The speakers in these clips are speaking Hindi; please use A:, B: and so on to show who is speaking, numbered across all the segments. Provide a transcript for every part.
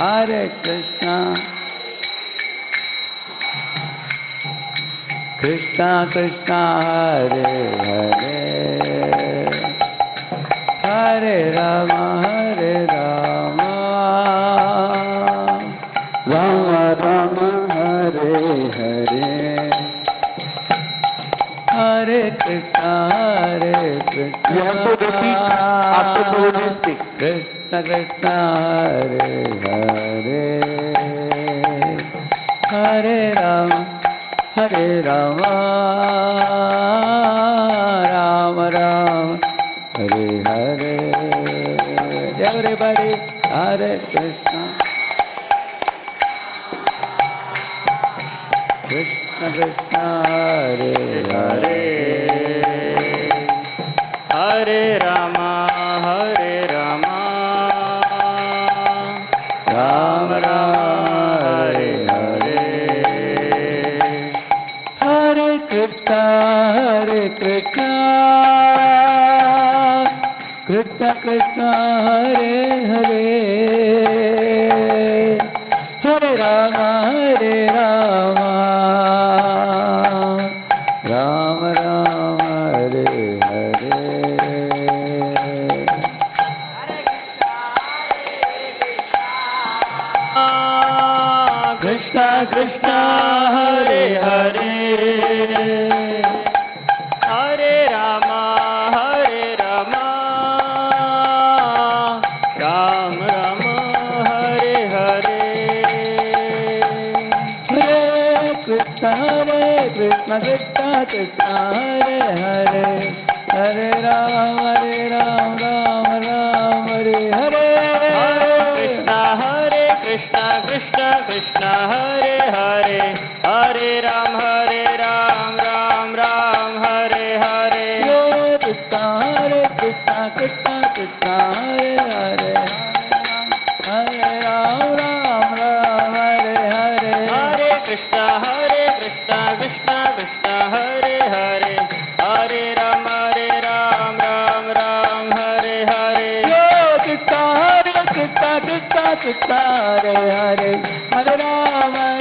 A: Hare Krishna, Krishna Krishna Hare Hare, Hare Rama Hare Rama, Rama Rama Hare Hare, Hare Krishna Hare Krishna.
B: You have to repeat after Guruji speaks.
A: Krishna Krishna Hare Hare, Hare Rama Hare Rama, Rama Rama Hare Hare. Everybody, Hare Krishna, Krishna Krishna Hare Hare,
C: Hare Rama Hare Rama,
A: Rama Rama Hare Hare, Hare Krishna Hare Krishna, Krishna Krishna Hare Hare, Hare Rama Hare Rama, Rama Rama Hare Hare.
C: Krishna Krishna Hare Hare, Hare Rama Hare Rama, Ram Rama Hare Hare.
A: Hare Krishna Krishna Krishna Hare Hare, Hare Rama Ram Ram Hare Hare.
C: Krishna Krishna Krishna Hare Hare, Hare Ram Ram Ram Hare Hare.
A: Hare Krishna Krishna Krishna Hare Hare, Hare Ram Ram Hare Hare.
C: Hare Krishna Krishna Krishna Hare Hare, Hare Ram Ram Hare Hare.
A: Hare Krishna Krishna Krishna Hare Hare, Hare Ram Ram Hare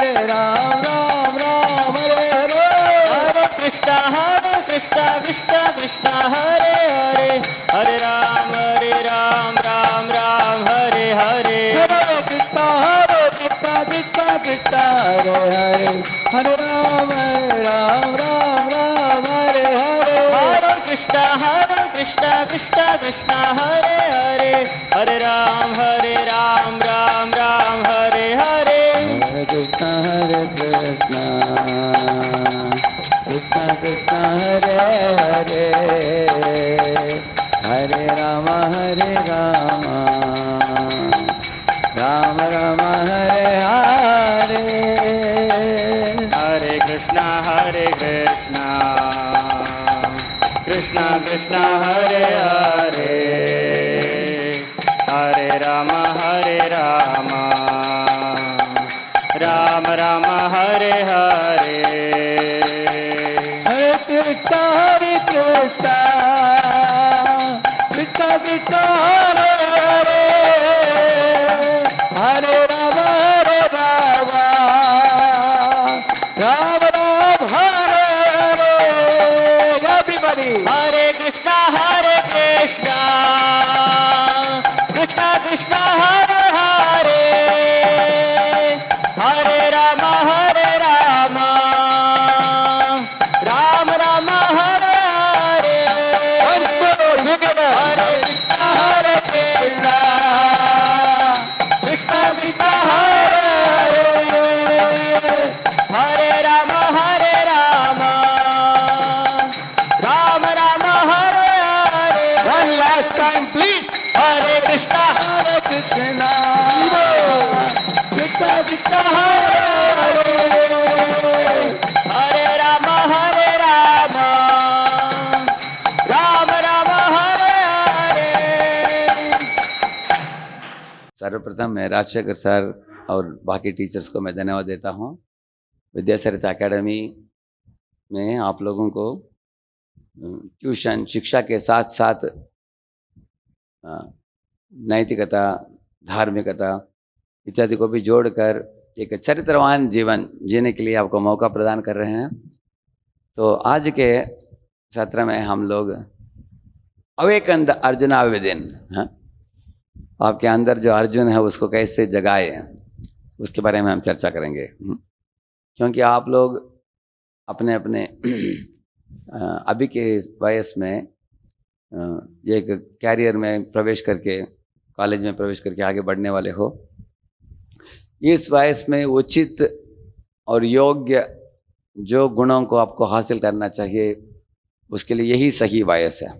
A: Hare.
C: Hare Krishna Krishna Krishna Hare Hare, Hare Ram Ram Hare Hare.
A: Hare Krishna Krishna Krishna Hare Hare, Hare Ram Ram Hare Hare.
C: Hare Krishna Krishna Krishna Hare Hare, Hare Ram Ram Hare Hare.
A: Hare Krishna Krishna Krishna Hare Hare, Hare Rama Rama Rama Hare Hare.
C: Hare Krishna Krishna Krishna Hare Hare, Hare Rama Ram Rama Hare Hare.
A: Hare Krishna Krishna Krishna Hare Hare, Hare Rama Rama Rama Hare Hare. Everybody.
C: Hare Krishna Krishna Krishna Hare Hare, Hare Rama Ram Rama Hare Hare.
A: Once more together.
C: Hare Krishna Krishna Krishna Hare Hare, Hare Rama Ram Rama Hare Hare.
A: One last time, please.
C: Hare Krishna
A: Krishna Krishna Krishna
C: Hare Hare, Hare Rama Ram Rama Hare Hare.
A: सर्वप्रथम मैं राजशेखर सर और बाकी टीचर्स को मैं धन्यवाद देता हूँ। विद्याचरित्र एकेडमी में आप लोगों को ट्यूशन शिक्षा के साथ साथ नैतिकता, धार्मिकता इत्यादि को भी जोड़कर एक चरित्रवान जीवन जीने के लिए आपको मौका प्रदान कर रहे हैं। तो आज के सत्र में हम लोग अवेकन द अर्जुना विदिन, आपके अंदर जो अर्जुन है उसको कैसे जगाए उसके बारे में हम चर्चा करेंगे। क्योंकि आप लोग अपने अपने अभी के वयस में एक कैरियर में प्रवेश करके, कॉलेज में प्रवेश करके आगे बढ़ने वाले हो। इस वयस में उचित और योग्य जो गुणों को आपको हासिल करना चाहिए उसके लिए यही सही वयस है।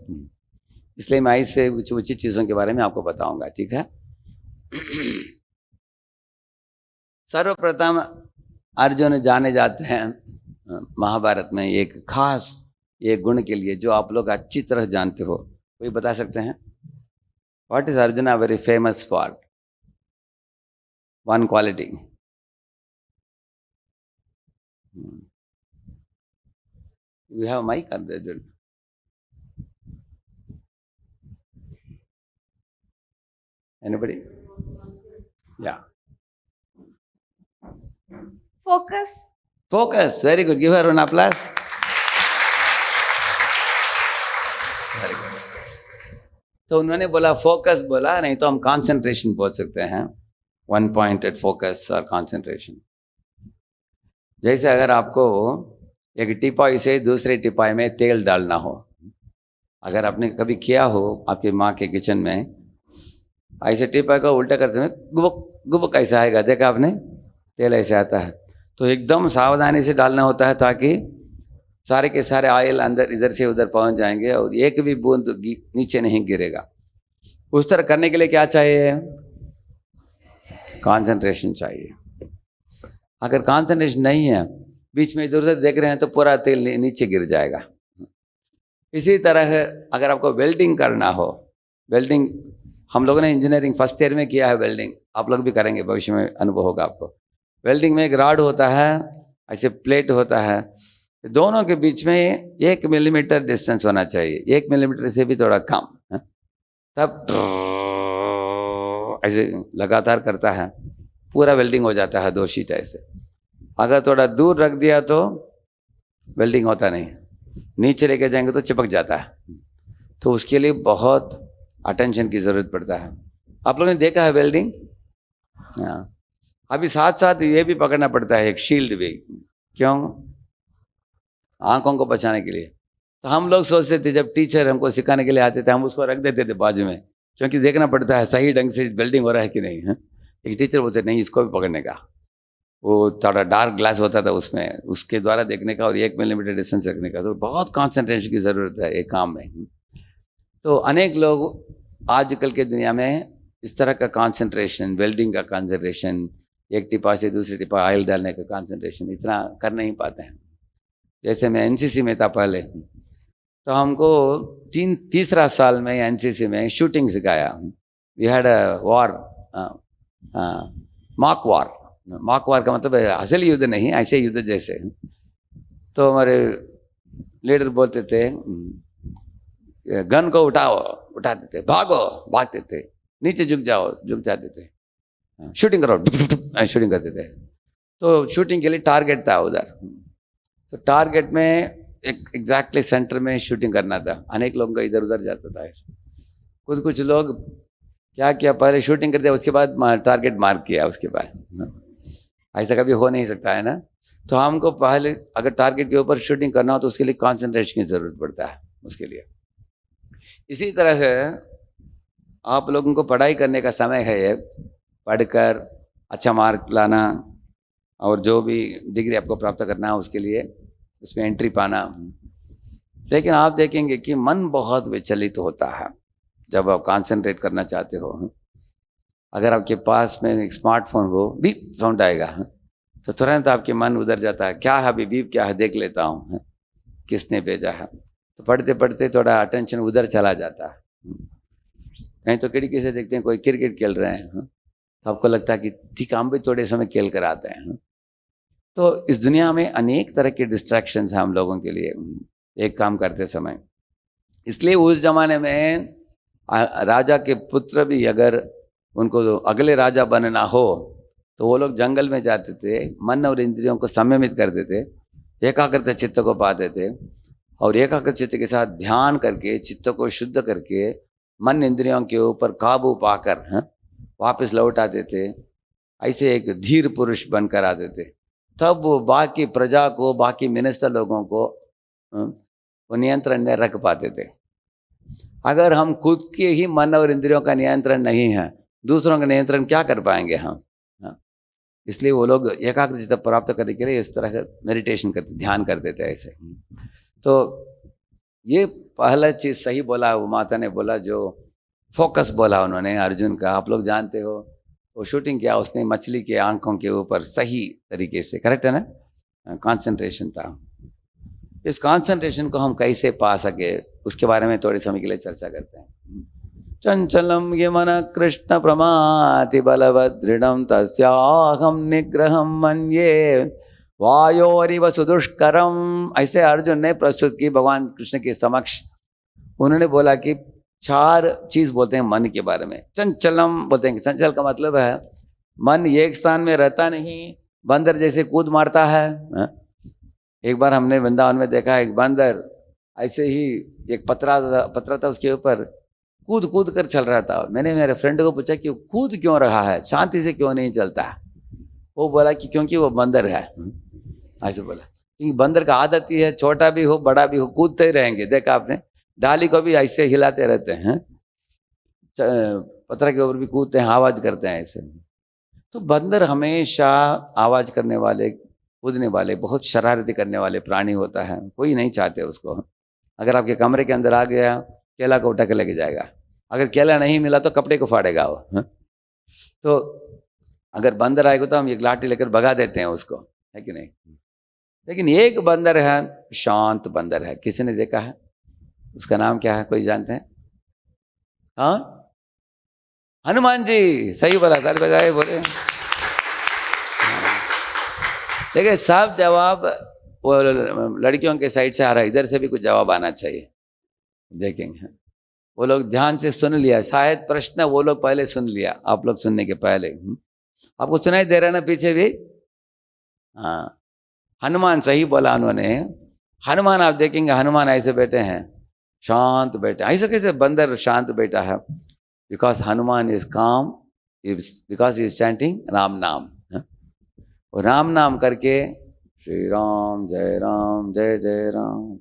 A: इसलिए मैं इससे उचित चीज़ों के बारे में आपको बताऊंगा, ठीक है। सर्वप्रथम अर्जुन जाने जाते हैं महाभारत में एक खास एक गुण के लिए जो आप लोग अच्छी तरह जानते हो। कोई बता सकते हैं what is arjuna very famous for? One quality. We have mic on there. Anybody? Yeah.
D: Focus.
A: Focus. Very good. Give her an applause. Very good. तो उन्होंने बोला फोकस बोला, नहीं तो हम कंसंट्रेशन बोल सकते हैं। वन पॉइंटेड फोकस और कंसंट्रेशन। जैसे अगर आपको एक टिपाई से दूसरे टिपाई में तेल डालना हो, अगर आपने कभी किया हो आपकी माँ के किचन में, ऐसे टिपाई को उल्टा करते समय गुबुक गुबुक ऐसा आएगा, देखा आपने? तेल ऐसे आता है। तो एकदम सावधानी से डालना होता है ताकि सारे के सारे ऑयल अंदर इधर से उधर पहुंच जाएंगे और एक भी बूंद नीचे नहीं गिरेगा। उस तरह करने के लिए क्या चाहिए? कंसंट्रेशन चाहिए। अगर कंसंट्रेशन नहीं है, बीच में इधर उधर देख रहे हैं तो पूरा तेल नीचे गिर जाएगा। इसी तरह अगर आपको वेल्डिंग करना हो, वेल्डिंग हम लोगों ने इंजीनियरिंग फर्स्ट ईयर में किया है, वेल्डिंग आप लोग भी करेंगे, भविष्य में अनुभव होगा आपको। वेल्डिंग में एक रॉड होता है, ऐसे प्लेट होता है, दोनों के बीच में 1 मिलीमीटर डिस्टेंस होना चाहिए, 1 मिलीमीटर से भी थोड़ा कम, तब ऐसे लगातार करता है, पूरा वेल्डिंग हो जाता है 2 शीट ऐसे। अगर थोड़ा दूर रख दिया तो वेल्डिंग होता नहीं, नीचे लेके जाएंगे तो चिपक जाता है। तो उसके लिए बहुत अटेंशन की ज़रूरत पड़ता है। आप लोगों ने देखा है वेल्डिंग? हाँ। अभी साथ साथ ये भी पकड़ना पड़ता है एक शील्ड भी। क्यों? आंखों को बचाने के लिए। तो हम लोग सोचते थे जब टीचर हमको सिखाने के लिए आते थे, हम उसको रख देते थे बाजू में, क्योंकि देखना पड़ता है सही ढंग से वेल्डिंग हो रहा है कि नहीं है। एक टीचर बोलते नहीं, इसको भी पकड़ने का। वो थोड़ा डार्क ग्लास होता था उसमें, उसके द्वारा देखने का और 1 मिलीमीटर डिस्टेंस रखने का। तो बहुत कॉन्सेंट्रेशन की ज़रूरत है एक काम में। तो अनेक लोग आजकल के दुनिया में इस तरह का कॉन्सेंट्रेशन, वेल्डिंग का कॉन्सेंट्रेशन, एक टिपा से दूसरी टिपा ऑयल डालने का कॉन्सेंट्रेशन इतना कर नहीं पाते हैं। जैसे मैं एनसीसी में था पहले, तो हमको तीसरा साल में एनसीसी में शूटिंग सिखाया। We had a war, mock war. Mock war का मतलब असली युद्ध नहीं, ऐसे युद्ध जैसे। तो हमारे लीडर बोलते थे गन को उठाओ, उठाते थे, भागो, भागते थे, नीचे झुक जाओ, झुक जाते थे, शूटिंग करो, शूटिंग करते थे। तो शूटिंग के लिए टारगेट था उधर। तो टारगेट में एक एग्जैक्टली सेंटर में शूटिंग करना था। अनेक लोगों का इधर उधर जाता था ऐसे। कुछ लोग क्या किया, पहले शूटिंग कर दिया, उसके बाद टारगेट मार्क किया उसके बाद। ऐसा कभी हो नहीं सकता है ना। तो हमको पहले अगर टारगेट के ऊपर शूटिंग करना हो तो उसके लिए कॉन्सेंट्रेशन की ज़रूरत पड़ता है उसके लिए। इसी तरह है आप लोगों को पढ़ाई करने का समय है, पढ़कर अच्छा मार्क लाना और जो भी डिग्री आपको प्राप्त करना है उसके लिए उसमें एंट्री पाना। लेकिन आप देखेंगे कि मन बहुत विचलित होता है जब आप कंसंट्रेट करना चाहते हो। अगर आपके पास में एक स्मार्टफोन हो, बीप साउंड आएगा तो तुरंत आपके मन उधर जाता है, क्या है अभी बीप, क्या है देख लेता हूँ, किसने भेजा है। तो पढ़ते पढ़ते थोड़ा अटेंशन उधर चला जाता है। कहीं तो खिड़की से देखते हैं कोई क्रिकेट खेल रहे हैं, तो आपको लगता है कि ठीक हम भी थोड़े समय खेल कर आते हैं। तो इस दुनिया में अनेक तरह के डिस्ट्रैक्शंस हैं हम लोगों के लिए एक काम करते समय। इसलिए उस जमाने में राजा के पुत्र भी अगर उनको अगले राजा बनना हो तो वो लोग जंगल में जाते थे, मन और इंद्रियों को संयमित करते थे, एकाग्रता चित्त को पाते थे, और एकाग्र चित्त के साथ ध्यान करके चित्त को शुद्ध करके मन इंद्रियों के ऊपर काबू पाकर वापस लौट आते थे। ऐसे एक धीर पुरुष बनकर आते थे। तब वो बाकी प्रजा को, बाकी मिनिस्टर लोगों को वो नियंत्रण में रख पाते थे। अगर हम खुद के ही मन और इंद्रियों का नियंत्रण नहीं है, दूसरों का नियंत्रण क्या कर पाएंगे हम? इसलिए वो लोग एकाग्र चित्त प्राप्त करने के लिए इस तरह का मेडिटेशन करते, ध्यान करते थे ऐसे। तो ये पहला चीज़ सही बोला वो माता ने बोला, जो फोकस बोला उन्होंने अर्जुन का। आप लोग जानते हो वो शूटिंग किया उसने मछली के आंखों के ऊपर सही तरीके से, करेक्ट है ना, कंसंट्रेशन था। इस कंसंट्रेशन को हम कैसे पा सके उसके बारे में थोड़े समय के लिए चर्चा करते हैं। चंचलम ये मन कृष्ण प्रमाति बलवद दृढ़म तस्याहम निग्रहम मन्ये वायोरिव सुदुष्करम। ऐसे अर्जुन ने प्रस्तुत की भगवान कृष्ण के समक्ष। उन्होंने बोला कि 4 चीज बोलते हैं मन के बारे में। चंचलम बोलते हैं कि चंचल का मतलब है मन एक स्थान में रहता नहीं, बंदर जैसे कूद मारता है। एक बार हमने वृंदावन में देखा, एक बंदर ऐसे ही एक पत्रा था उसके ऊपर कूद कूद कर चल रहा था। मैंने मेरे फ्रेंड को पूछा कि वो कूद क्यों रहा है, शांति से क्यों नहीं चलता है? वो बोला कि क्योंकि वो बंदर है। ऐसे बोला, क्योंकि बंदर का आदत ही है, छोटा भी हो बड़ा भी हो कूदते ही रहेंगे। देखा आपने, डाली को भी ऐसे हिलाते रहते हैं, पत्थर के ऊपर भी कूदते हैं, आवाज करते हैं ऐसे। तो बंदर हमेशा आवाज करने वाले, कूदने वाले, बहुत शरारती करने वाले प्राणी होता है। कोई नहीं चाहते उसको। अगर आपके कमरे के अंदर आ गया, केला को उठा के लेके जाएगा। अगर केला नहीं मिला तो कपड़े को फाड़ेगा वो। तो अगर बंदर आएगा तो हम एक लाठी लेकर भगा देते हैं उसको, है कि नहीं? लेकिन एक बंदर है, शांत बंदर है। किसी ने देखा है? उसका नाम क्या है, कोई जानते हैं? हाँ, हनुमान जी। सही बोला, ताली बजाए बोले। देखिए सब जवाब वो लड़कियों के साइड से आ रहा है, इधर से भी कुछ जवाब आना चाहिए। देखेंगे वो लोग ध्यान से सुन लिया, शायद प्रश्न वो लोग पहले सुन लिया, आप लोग सुनने के पहले। आपको सुनाई दे रहा है ना पीछे भी? हाँ, हनुमान सही बोला उन्होंने। हनुमान आप देखेंगे, हनुमान ऐसे बैठे हैं, शांत बैठे। ऐसे कैसे बंदर शांत बैठा है? बिकॉज हनुमान इज काम, because he is chanting Ram नाम। और राम नाम करके श्री राम जय जय राम,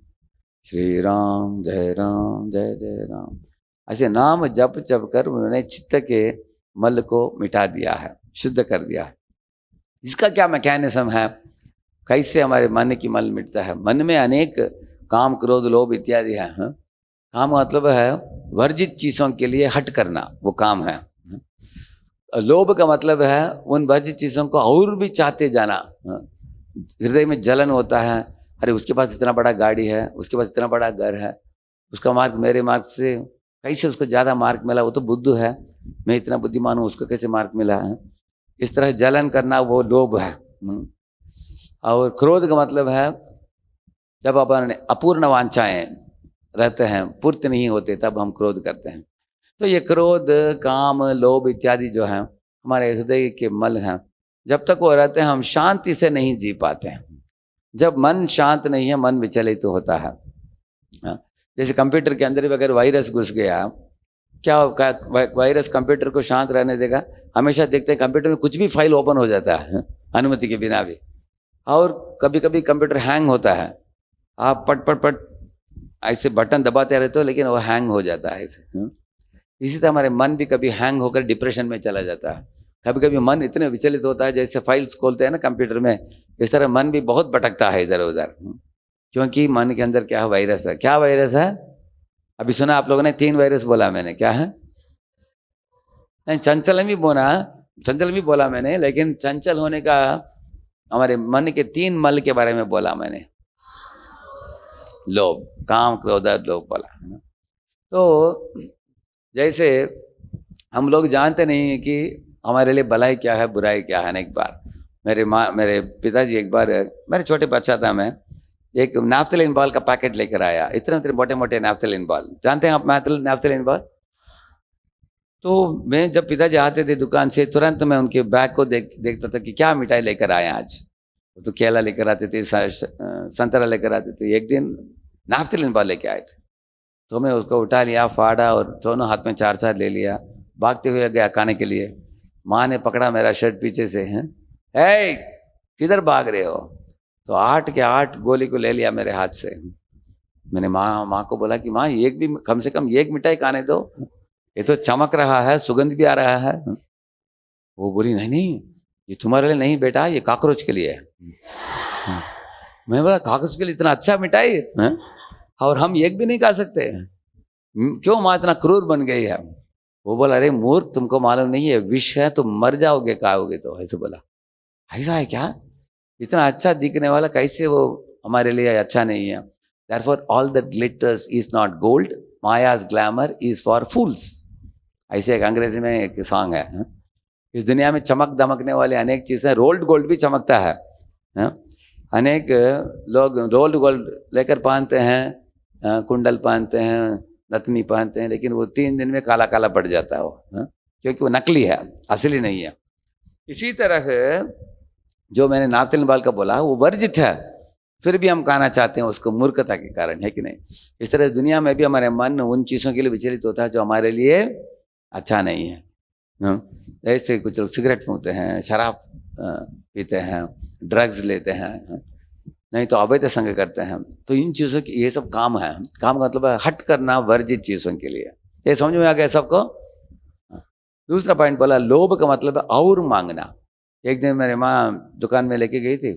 A: श्री राम जय जय राम, ऐसे नाम जप जप कर उन्होंने चित्त के मल को मिटा दिया है, शुद्ध कर दिया है। इसका क्या मैकेनिज्म है, कैसे हमारे मन की मल मिटता है? मन में अनेक काम क्रोध लोभ इत्यादि है। काम मतलब है वर्जित चीजों के लिए हट करना, वो काम है। लोभ का मतलब है उन वर्जित चीजों को और भी चाहते जाना। हृदय में जलन होता है, अरे उसके पास इतना बड़ा गाड़ी है, उसके पास इतना बड़ा घर है, उसका मार्क मेरे मार्क से कैसे उसको ज़्यादा मार्क मिला, वो तो बुद्धू है, मैं इतना बुद्धिमान हूँ, उसको कैसे मार्क मिला है? इस तरह जलन करना वो लोभ है। और क्रोध का मतलब है जब अपन अपूर्ण वांछाएं रहते हैं, पूर्ति नहीं होते, तब हम क्रोध करते हैं। तो ये क्रोध काम लोभ इत्यादि जो है हमारे हृदय के मल हैं, जब तक वो रहते हैं हम शांति से नहीं जी पाते हैं। जब मन शांत नहीं है, मन विचलित तो होता है। जैसे कंप्यूटर के अंदर भी अगर वायरस घुस गया, क्या वायरस कंप्यूटर को शांत रहने देगा? हमेशा देखते हैं कंप्यूटर में कुछ भी फाइल ओपन हो जाता है अनुमति के बिना भी। और कभी कभी कंप्यूटर हैंग होता है, आप पट पट पट ऐसे बटन दबाते रहते हो, लेकिन वो हैंग हो जाता है ऐसे। इसी तरह हमारे मन भी कभी हैंग होकर डिप्रेशन में चला जाता है। कभी कभी मन इतने विचलित होता है, जैसे फाइल्स खोलते हैं ना कंप्यूटर में, इस तरह मन भी बहुत भटकता है इधर उधर, क्योंकि मन के अंदर क्या है? वायरस है। क्या वायरस है? अभी सुना आप लोगों ने, 3 वायरस बोला मैंने, क्या है? नहीं, चंचल भी बोला मैंने, लेकिन चंचल होने का हमारे मन के 3 मल के बारे में बोला मैंने। लोभ, काम क्रोध लोभ बोला। तो जैसे हम लोग जानते नहीं है कि हमारे लिए भलाई क्या है, बुराई क्या है ना। एक बार मेरे पिताजी, एक बार मेरे छोटे बच्चा था मैं, एक नैफ्थलीन बॉल का पैकेट लेकर आया। इतने मोटे मोटे नैफ्थलीन बॉल, जानते हैं आप नैफ्थलीन बॉल? तो मैं जब पिताजी आते थे दुकान से तुरंत मैं उनके बैग को देखता था कि क्या मिठाई लेकर आए आज। तो केला लेकर आते थे, संतरा लेकर आते थे। एक दिन नाफ्तालीन बार लेके आए थे, तो मैं उसको उठा लिया, फाड़ा और दोनों हाथ में 4-4 ले लिया, भागते हुए गया खाने के लिए। माँ ने पकड़ा मेरा शर्ट पीछे से, हैं हे किधर भाग रहे हो? तो 8 के 8 गोली को ले लिया मेरे हाथ से। मैंने माँ को बोला कि माँ एक भी कम से कम एक मिठाई खाने दो, ये तो चमक रहा है, सुगंध भी आ रहा है। वो बोली नहीं नहीं, ये तुम्हारे लिए नहीं बेटा, ये कॉकरोच के लिए है। मैं बोला कॉकरोच के लिए इतना अच्छा मिठाई है? और हम एक भी नहीं खा सकते? क्यों माँ इतना क्रूर बन गई है? वो बोला अरे मूर्ख, तुमको मालूम नहीं है विष है, तुम मर जाओगे खाओगे तो। ऐसे बोला। ऐसा है क्या? इतना अच्छा दिखने वाला कैसे वो हमारे लिए अच्छा नहीं है? Therefore all that glitters is not gold, Maya's glamour is for fools। ऐसे एक अंग्रेजी में एक सॉन्ग है। इस दुनिया में चमक दमकने वाले अनेक चीजें, रोल्ड गोल्ड भी चमकता है। अनेक लोग रोल्ड गोल्ड लेकर पहनते हैं, कुंडल पहनते हैं, नथनी पहनते हैं, लेकिन वो 3 दिन में काला काला पड़ जाता है वो, क्योंकि वो नकली है, असली नहीं है। इसी तरह जो मैंने नातिन बाल का बोला वो वर्जित है, फिर भी हम खाना चाहते हैं उसको, मूर्खता के कारण, है कि नहीं? इस तरह दुनिया में भी हमारे मन उन चीज़ों के लिए विचलित होता है जो हमारे लिए अच्छा नहीं है। ऐसे कुछ लोग सिगरेट फूंकते हैं, शराब पीते हैं, ड्रग्स लेते हैं, नहीं तो अवैध संग करते हैं। तो इन चीज़ों की ये सब काम है। काम का मतलब है हट करना वर्जित चीज़ों के लिए। ये समझ में आ गया सबको? दूसरा पॉइंट बोला, लोभ का मतलब है और मांगना। एक दिन मेरी माँ दुकान में लेके गई थी,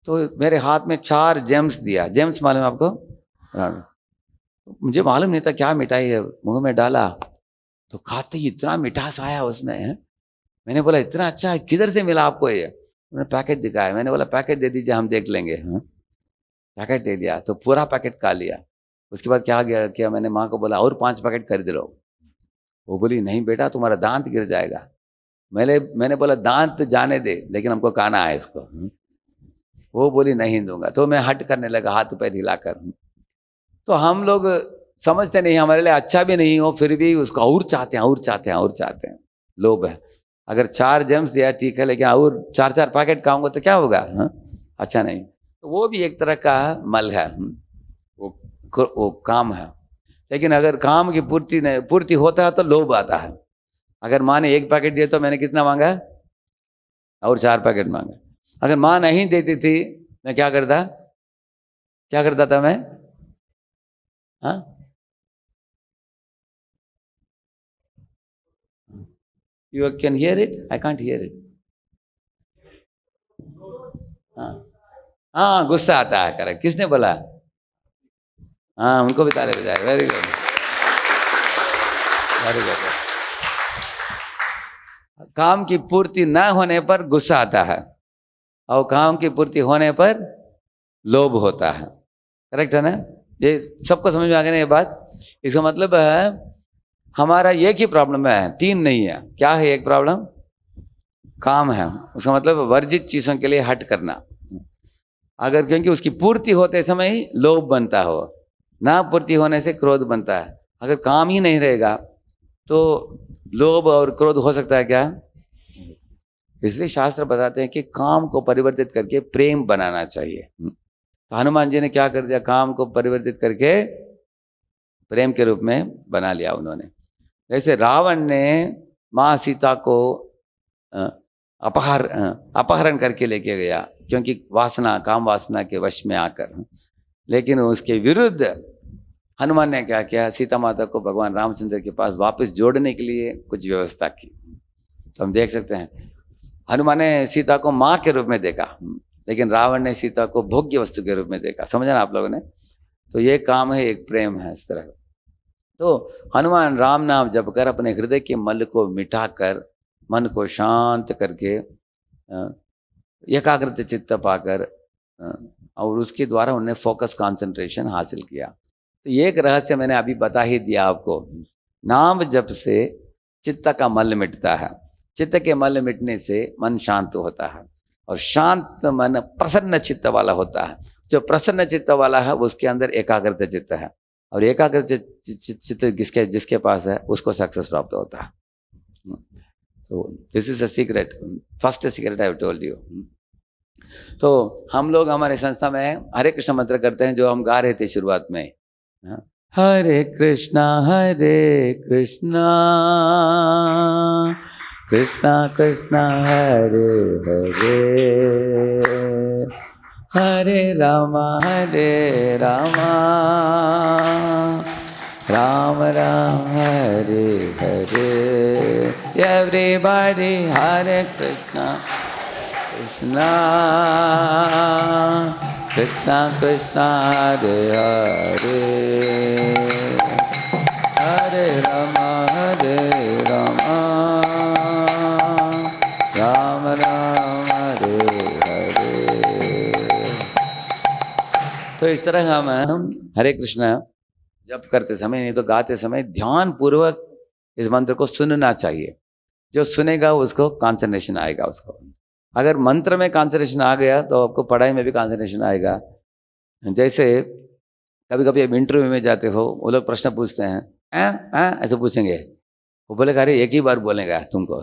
A: तो मेरे हाथ में 4 जेम्स दिया। जेम्स मालूम है आपको? मुझे मालूम नहीं था क्या मिठाई है, मुंह में डाला तो खाते ही इतना मिठास आया उसमें। मैंने बोला इतना अच्छा है, किधर से मिला आपको ये? उन्होंने पैकेट दिखाया। मैंने बोला पैकेट दे दीजिए, हम देख लेंगे। पैकेट दे दिया तो पूरा पैकेट खा लिया। उसके बाद क्या मैंने माँ को बोला और 5 पैकेट खरीद लो। वो बोली नहीं बेटा, तुम्हारा दांत गिर जाएगा। मैंने बोला दांत जाने दे, लेकिन हमको खाना है इसको। वो बोली नहीं दूंगा। तो मैं हट करने लगा, हाथ पैर हिलाकर। तो हम लोग समझते नहीं, हमारे लिए अच्छा भी नहीं हो, फिर भी उसको और चाहते हैं, और चाहते हैं, और चाहते हैं। लोभ है। अगर 4 जेम्स दिया ठीक है, लेकिन और 4-4 पैकेट खाऊंगा तो क्या होगा? अच्छा नहीं। तो वो भी एक तरह का मल है, वो काम है। लेकिन अगर काम की पूर्ति होता है तो लोभ आता है। अगर माँ ने 1 पैकेट दिया तो मैंने कितना मांगा? और 4 पैकेट मांगा। अगर माँ नहीं देती थी, मैं क्या करता था मैं? You can hear it? I can't hear it. हाँ, गुस्सा आता है। करेक्ट। किसने बोला? हाँ, उनको भी ताली बजाए। Very good, very good. काम की पूर्ति न होने पर गुस्सा आता है, और काम की पूर्ति होने पर लोभ होता है। करेक्ट है ना? ये सबको समझ में आ गया ना ये बात? इसका मतलब है हमारा एक ही प्रॉब्लम है, 3 नहीं है। क्या है एक प्रॉब्लम? काम है। उसका मतलब वर्जित चीजों के लिए हट करना। अगर क्योंकि उसकी पूर्ति होते समय ही लोभ बनता हो, ना पूर्ति होने से क्रोध बनता है। अगर काम ही नहीं रहेगा तो लोभ और क्रोध हो सकता है क्या? इसलिए शास्त्र बताते हैं कि काम को परिवर्तित करके प्रेम बनाना चाहिए। तो हनुमान जी ने क्या कर दिया? काम को परिवर्तित करके प्रेम के रूप में बना लिया उन्होंने। जैसे रावण ने माँ सीता को अपहरण करके लेके गया, क्योंकि काम वासना के वश में आकर। लेकिन उसके विरुद्ध हनुमान ने क्या किया? सीता माता को भगवान रामचंद्र के पास वापस जोड़ने के लिए कुछ व्यवस्था की। तो हम देख सकते हैं हनुमान ने सीता को माँ के रूप में देखा, लेकिन रावण ने सीता को भोग्य वस्तु के रूप में देखा। समझा ना आप लोगों ने? तो ये काम है, एक प्रेम है इस तरह। तो हनुमान राम नाम जप कर अपने हृदय के मल को मिटाकर, मन को शांत करके, एकाग्रता चित्त पाकर, और उसके द्वारा उन्होंने फोकस कंसंट्रेशन हासिल किया। तो एक रहस्य मैंने अभी बता ही दिया आपको। नाम जप से चित्त का मल मिटता है, चित्त के मल मिटने से मन शांत होता है, और शांत मन प्रसन्न चित्त वाला होता है। जो प्रसन्न चित्त वाला है उसके अंदर एकाग्रता चित्त है। और एकाग्र चित्त जिसके पास है उसको सक्सेस प्राप्त होता है। तो this is a secret, first secret I have told you. तो हम लोग हमारे संस्था में हरे कृष्ण मंत्र करते हैं, जो हम गा रहे थे शुरुआत में। हरे कृष्णा कृष्णा कृष्णा हरे हरे, हरे रामा राम राम हरे हरे। एवरीबॉडी हरे कृष्णा कृष्णा कृष्णा हरे हरे, हरे राम राम राम हरे हरे। तो इस तरह हम हरे कृष्णा जप करते समय, नहीं तो गाते समय ध्यान पूर्वक इस मंत्र को सुनना चाहिए। जो सुनेगा उसको कंसंट्रेशन आएगा उसको। अगर मंत्र में कंसंट्रेशन आ गया तो आपको पढ़ाई में भी कंसंट्रेशन आएगा। जैसे कभी कभी आप इंटरव्यू में जाते हो, वो लोग प्रश्न पूछते हैं, ऐसे पूछेंगे, वो बोलेगा अरे एक ही बार बोलेगा तुमको,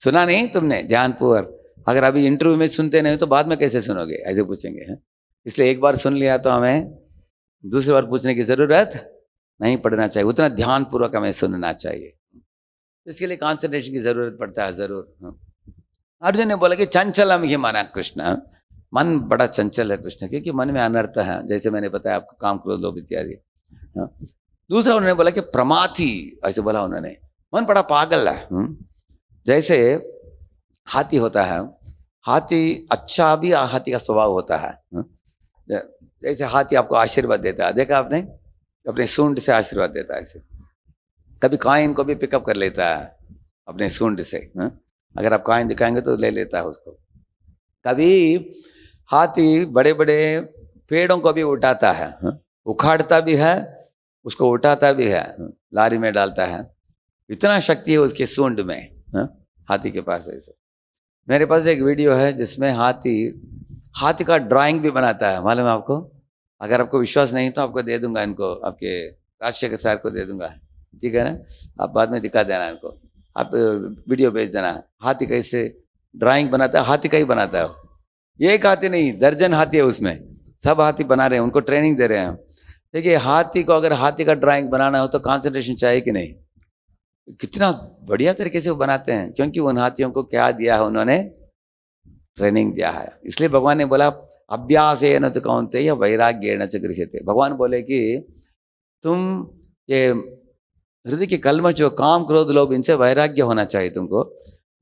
A: सुना नहीं तुमने ध्यानपूर्वक। अगर अभी इंटरव्यू में सुनते नहीं तो बाद में कैसे सुनोगे, ऐसे पूछेंगे। इसलिए एक बार सुन लिया तो हमें दूसरी बार पूछने की जरूरत नहीं पड़ना चाहिए, उतना ध्यानपूर्वक हमें सुनना चाहिए। इसके लिए कंसंट्रेशन की जरूरत पड़ता है जरूर। अर्जुन ने बोला कि चंचलम ही माना कृष्ण, मन बड़ा चंचल है कृष्ण, क्योंकि मन में अनर्थ है, जैसे मैंने बताया आपको, काम क्रोध लोभ इत्यादि। दूसरा उन्होंने बोला कि प्रमाथी, ऐसे बोला उन्होंने, मन बड़ा पागल है। जैसे हाथी होता है, हाथी अच्छा भी हाथी का स्वभाव होता है। जैसे हाथी आपको आशीर्वाद देता है, देखा आपने, अपने सूंड से आशीर्वाद देता है ऐसे। कभी कॉइन को भी पिकअप कर लेता है अपने सूंड से, अगर आप कॉइन दिखाएंगे तो ले लेता है उसको। कभी हाथी बड़े बड़े पेड़ों को भी उठाता है, उखाड़ता भी है, उसको उठाता भी है, लारी में डालता है। इतना शक्ति है उसके सूंड में, हाथी के पास ऐसे। मेरे पास एक वीडियो है जिसमें हाथी का ड्राइंग भी बनाता है, मालूम है आपको। अगर आपको विश्वास नहीं तो आपको दे दूंगा, इनको आपके राजशेखर सर को दे दूंगा, ठीक है ना। आप बाद में दिखा देना इनको, आप वीडियो भेज देना। हाथी कैसे ड्राइंग बनाता है, हाथी का ही बनाता है। एक हाथी नहीं, दर्जन हाथी है उसमें, सब हाथी बना रहे हैं, उनको ट्रेनिंग दे रहे हैं। देखिए हाथी को अगर हाथी का ड्राइंग बनाना हो तो कंसंट्रेशन चाहिए कि नहीं। कितना बढ़िया तरीके से वो बनाते हैं, क्योंकि उन हाथियों को क्या दिया है, उन्होंने ट्रेनिंग दिया है। इसलिए भगवान ने बोला अभ्यासेन तु कौन्तेय वैराग्येण च गृह्यते। भगवान बोले कि तुम ये हृदय के कलमश जो काम क्रोध लोभ, इनसे वैराग्य होना चाहिए तुमको,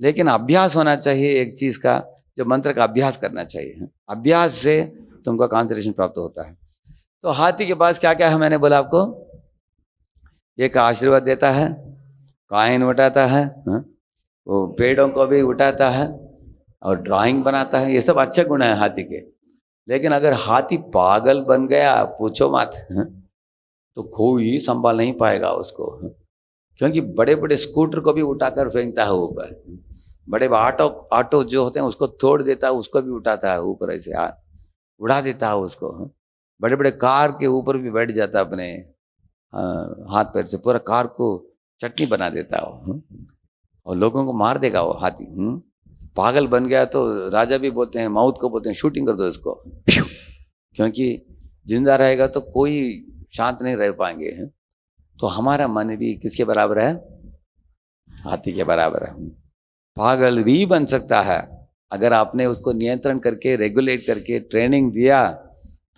A: लेकिन अभ्यास होना चाहिए एक चीज का, जो मंत्र का अभ्यास करना चाहिए। अभ्यास से तुमको कंसंट्रेशन प्राप्त होता है। तो हाथी के पास क्या क्या है, मैंने बोला आपको, एक आशीर्वाद देता है, कॉइन उठाता है, वो पेड़ों को भी उठाता है, और ड्राइंग बनाता है। ये सब अच्छे गुण है हाथी के। लेकिन अगर हाथी पागल बन गया, पूछो मत, तो कोई संभाल नहीं पाएगा उसको, क्योंकि बड़े बड़े स्कूटर को भी उठाकर फेंकता है ऊपर, बड़े ऑटो जो होते हैं उसको तोड़ देता है, उसको भी उठाता है ऊपर, ऐसे उड़ा देता है उसको। बड़े बड़े कार के ऊपर भी बैठ जाता है अपने हाथ पैर से, पूरा कार को चटनी बना देता है, और लोगों को मार देगा वो हाथी। पागल बन गया तो राजा भी बोलते हैं, मौत को बोलते हैं शूटिंग कर दो इसको, क्योंकि जिंदा रहेगा तो कोई शांत नहीं रह पाएंगे। तो हमारा मन भी किसके बराबर है, हाथी के बराबर है। पागल भी बन सकता है, अगर आपने उसको नियंत्रण करके रेगुलेट करके ट्रेनिंग दिया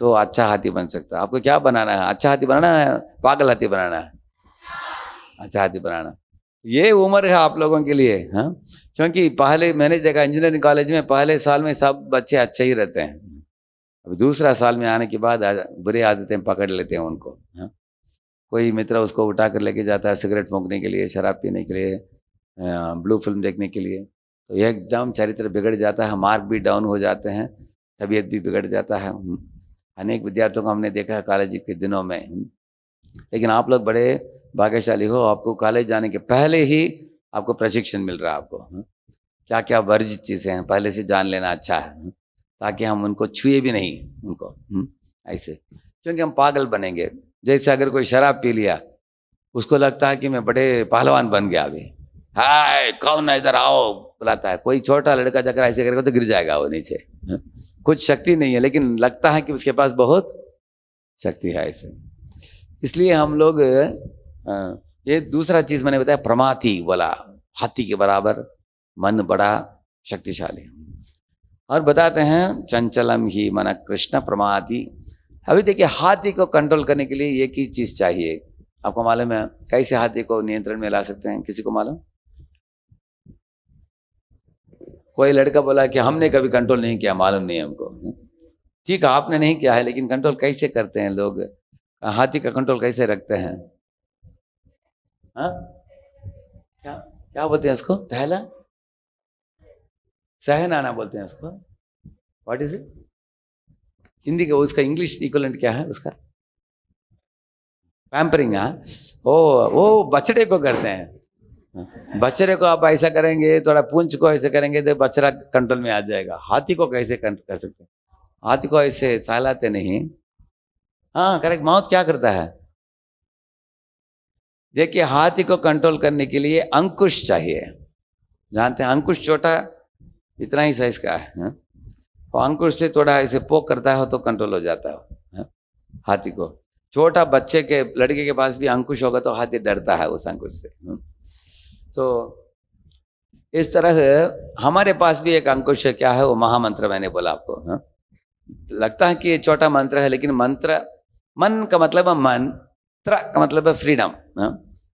A: तो अच्छा हाथी बन सकता है। आपको क्या बनाना है, अच्छा हाथी बनाना है, पागल हाथी बनाना है, अच्छा हाथी बनाना। ये उम्र है आप लोगों के लिए, हाँ। क्योंकि पहले मैंने देखा इंजीनियरिंग कॉलेज में पहले साल में सब बच्चे अच्छे ही रहते हैं, अब दूसरा साल में आने के बाद बुरी आदतें पकड़ लेते हैं उनको, हाँ। कोई मित्र उसको उठा कर लेके जाता है सिगरेट फूंकने के लिए, शराब पीने के लिए, ब्लू फिल्म देखने के लिए, तो एकदम चरित्र बिगड़ जाता है, मार्क भी डाउन हो जाते हैं, तबीयत भी बिगड़ जाता है। अनेक विद्यार्थियों को हमने देखा है कॉलेज के दिनों में। लेकिन आप लोग बड़े भाग्यशाली हो, आपको कॉलेज जाने के पहले ही आपको प्रशिक्षण मिल रहा है। आपको क्या क्या वर्जित चीज़ें हैं पहले से जान लेना अच्छा है, ताकि हम उनको छुए भी नहीं उनको, ऐसे, क्योंकि हम पागल बनेंगे। जैसे अगर कोई शराब पी लिया, उसको लगता है कि मैं बड़े पहलवान बन गया अभी, हाय कौन है इधर आओ बुलाता है। कोई छोटा लड़का जाकर ऐसे करेगा तो गिर जाएगा वो नीचे, कुछ शक्ति नहीं है, लेकिन लगता है कि उसके पास बहुत शक्ति है ऐसे। इसलिए हम लोग ये दूसरा चीज मैंने बताया, प्रमाथी बोला, हाथी के बराबर मन बड़ा शक्तिशाली। और बताते हैं चंचलम ही मन कृष्ण प्रमाथी। अभी देखिए, हाथी को कंट्रोल करने के लिए एक ही चीज चाहिए। आपको मालूम है कैसे हाथी को नियंत्रण में ला सकते हैं? किसी को मालूम? कोई लड़का बोला कि हमने कभी कंट्रोल नहीं किया, मालूम नहीं हमको। ठीक है, आपने नहीं किया है, लेकिन कंट्रोल कैसे करते हैं लोग? हाथी का कंट्रोल कैसे रखते हैं? हाँ, क्या क्या बोलते हैं उसको? पहला सहनाना बोलते हैं उसको। What is it? हिंदी का उसका इंग्लिश इक्विवेलेंट क्या है उसका? पैम्परिंग। हाँ, वो बछड़े को करते हैं। बछड़े को आप ऐसा करेंगे, थोड़ा पूंछ को ऐसे करेंगे तो बछड़ा कंट्रोल में आ जाएगा। हाथी को कैसे कर सकते हैं? हाथी को ऐसे सहलाते नहीं। हाँ करेक्ट। माउथ क्या करता है? देखिए, हाथी को कंट्रोल करने के लिए अंकुश चाहिए। जानते हैं अंकुश? छोटा इतना ही साइज का है, हाँ? तो अंकुश से थोड़ा ऐसे पोक करता है तो कंट्रोल हो जाता है, हाँ? हाथी को। छोटा बच्चे के लड़के के पास भी अंकुश होगा तो हाथी डरता है उस अंकुश से, हाँ? तो इस तरह हमारे पास भी एक अंकुश है। क्या है वो? महामंत्र मैंने बोला आपको, हाँ? लगता है कि ये छोटा मंत्र है, लेकिन मंत्र, मन का मतलब है मन, त्र का मतलब है फ्रीडम, हाँ?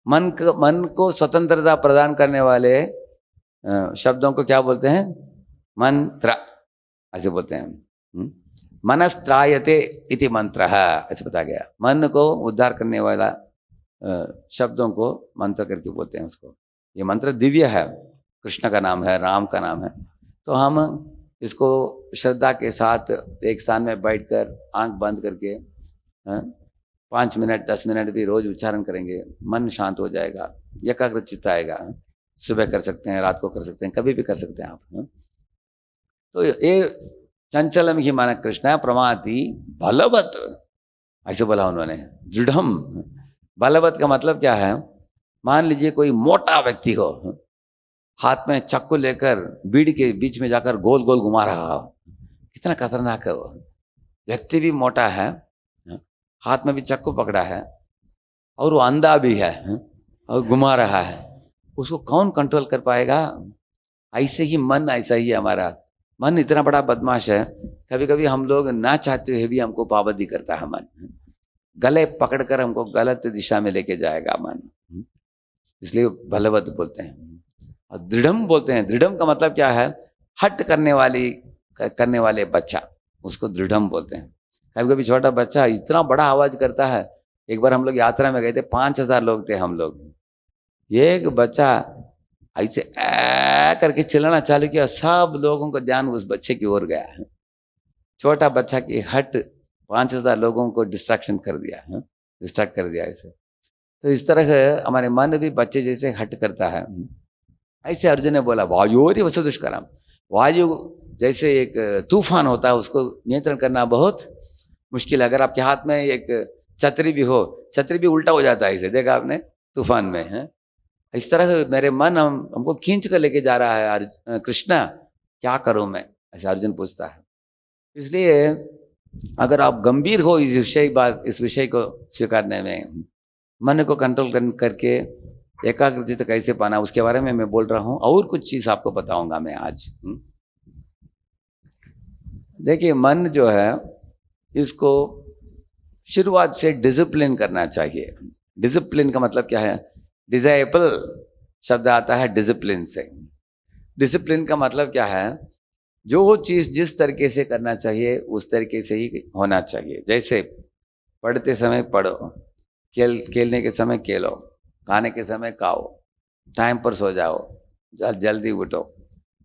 A: मन को स्वतंत्रता प्रदान करने वाले शब्दों को क्या बोलते हैं? मंत्र ऐसे बोलते हैं। मनस्त्रायते इति मंत्र ऐसे बताया गया। मन को उद्धार करने वाला शब्दों को मंत्र करके बोलते हैं उसको। ये मंत्र दिव्य है, कृष्ण का नाम है, राम का नाम है। तो हम इसको श्रद्धा के साथ एक स्थान में बैठकर आंख बंद करके 5 मिनट 10 मिनट भी रोज उच्चारण करेंगे, मन शांत हो जाएगा, एकाग्रचित्त आएगा। सुबह कर सकते हैं, रात को कर सकते हैं, कभी भी कर सकते हैं आप। तो ये चंचलम ही माना कृष्ण प्रमाति बलवत, ऐसे बोला उन्होंने, दृढ़म। बलवत का मतलब क्या है? मान लीजिए कोई मोटा व्यक्ति हो, हाथ में चाकू लेकर बीड़ी के बीच में जाकर गोल गोल घुमा रहा हो, कितना खतरनाक है वो। व्यक्ति भी मोटा है, हाथ में भी चाकू पकड़ा है, और वो अंधा भी है और घुमा रहा है। उसको कौन कंट्रोल कर पाएगा? ऐसे ही मन, ऐसा ही हमारा मन इतना बड़ा बदमाश है। कभी कभी हम लोग ना चाहते हुए भी हमको पाबंदी करता है मन, गले पकड़कर हमको गलत दिशा में लेके जाएगा मन। इसलिए बलवत बोलते हैं। और दृढ़म बोलते हैं। दृढ़म का मतलब क्या है? हट करने वाले बच्चा, उसको दृढ़म बोलते हैं। कभी कभी छोटा बच्चा इतना बड़ा आवाज करता है। एक बार हम लोग यात्रा में गए थे, 5000 लोग थे हम लोग। एक बच्चा ऐसे करके चिल्लाना चालू किया, सब लोगों का ध्यान उस बच्चे की ओर गया। छोटा बच्चा की हट 5000 लोगों को डिस्ट्रैक्ट कर दिया ऐसे। तो इस तरह हमारे मन भी बच्चे जैसे हट करता है। ऐसे अर्जुन ने बोला, वायुरी वसु दुष्करम। वायु जैसे एक तूफान होता है, उसको नियंत्रण करना बहुत मुश्किल है। अगर आपके हाथ में एक छतरी भी हो, छतरी भी उल्टा हो जाता है, इसे देखा आपने तूफान में, है? इस तरह मेरे मन हमको खींच कर लेके जा रहा है। कृष्णा क्या करूं मैं? ऐसे अर्जुन पूछता है। इसलिए अगर आप गंभीर हो इस विषय को स्वीकारने में, मन को कंट्रोल करके एकाग्रचित्त कैसे पाना, उसके बारे में मैं बोल रहा हूं। और कुछ चीज आपको बताऊंगा मैं आज। देखिए, मन जो है, इसको शुरुआत से डिसिप्लिन करना चाहिए। डिसिप्लिन का मतलब क्या है? डिजाइबल शब्द आता है डिसिप्लिन से। डिसिप्लिन का मतलब क्या है? जो चीज जिस तरीके से करना चाहिए उस तरीके से ही होना चाहिए। जैसे पढ़ते समय पढ़ो, खेलने के समय खेलो, खाने के समय खाओ, टाइम पर सो जाओ, जल्दी उठो।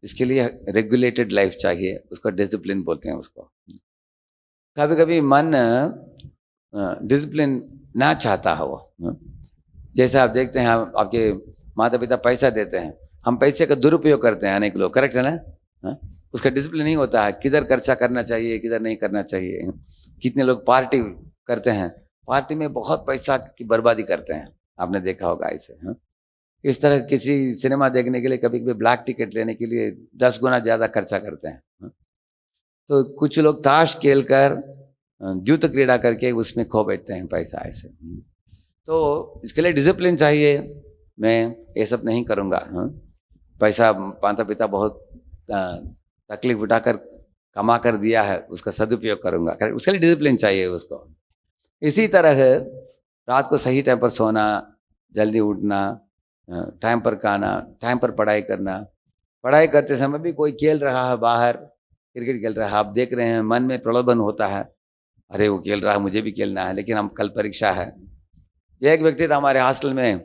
A: इसके लिए रेगुलेटेड लाइफ चाहिए, उसको डिसिप्लिन बोलते हैं उसको। कभी कभी मन डिसिप्लिन ना चाहता है वो। जैसे आप देखते हैं, आपके माता पिता पैसा देते हैं, हम पैसे का दुरुपयोग करते हैं अनेक लोग, करेक्ट है ना? उसका डिसिप्लिन नहीं होता है, किधर खर्चा करना चाहिए, किधर नहीं करना चाहिए। कितने लोग पार्टी करते हैं, पार्टी में बहुत पैसा की बर्बादी करते हैं, आपने देखा होगा ऐसे। हाँ? इस तरह किसी सिनेमा देखने के लिए कभी कभी ब्लैक टिकट लेने के लिए 10 गुना ज़्यादा खर्चा करते हैं। हाँ? तो कुछ लोग ताश खेल कर द्यूत क्रीड़ा करके उसमें खो बैठते हैं पैसा ऐसे। तो इसके लिए डिसिप्लिन चाहिए। मैं ये सब नहीं करूँगा। हाँ? पैसा माता पिता बहुत तकलीफ उठाकर कमा कर दिया है, उसका सदुपयोग करूँगा, उसके लिए डिसिप्लिन चाहिए उसको। इसी तरह रात को सही टाइम पर सोना, जल्दी उठना, टाइम पर खाना, टाइम पर पढ़ाई करना। पढ़ाई करते समय भी कोई खेल रहा है बाहर, क्रिकेट खेल रहा है, आप देख रहे हैं, मन में प्रलोभन होता है, अरे वो खेल रहा है मुझे भी खेलना है, लेकिन हम कल परीक्षा है। एक व्यक्ति था हमारे हॉस्टल में,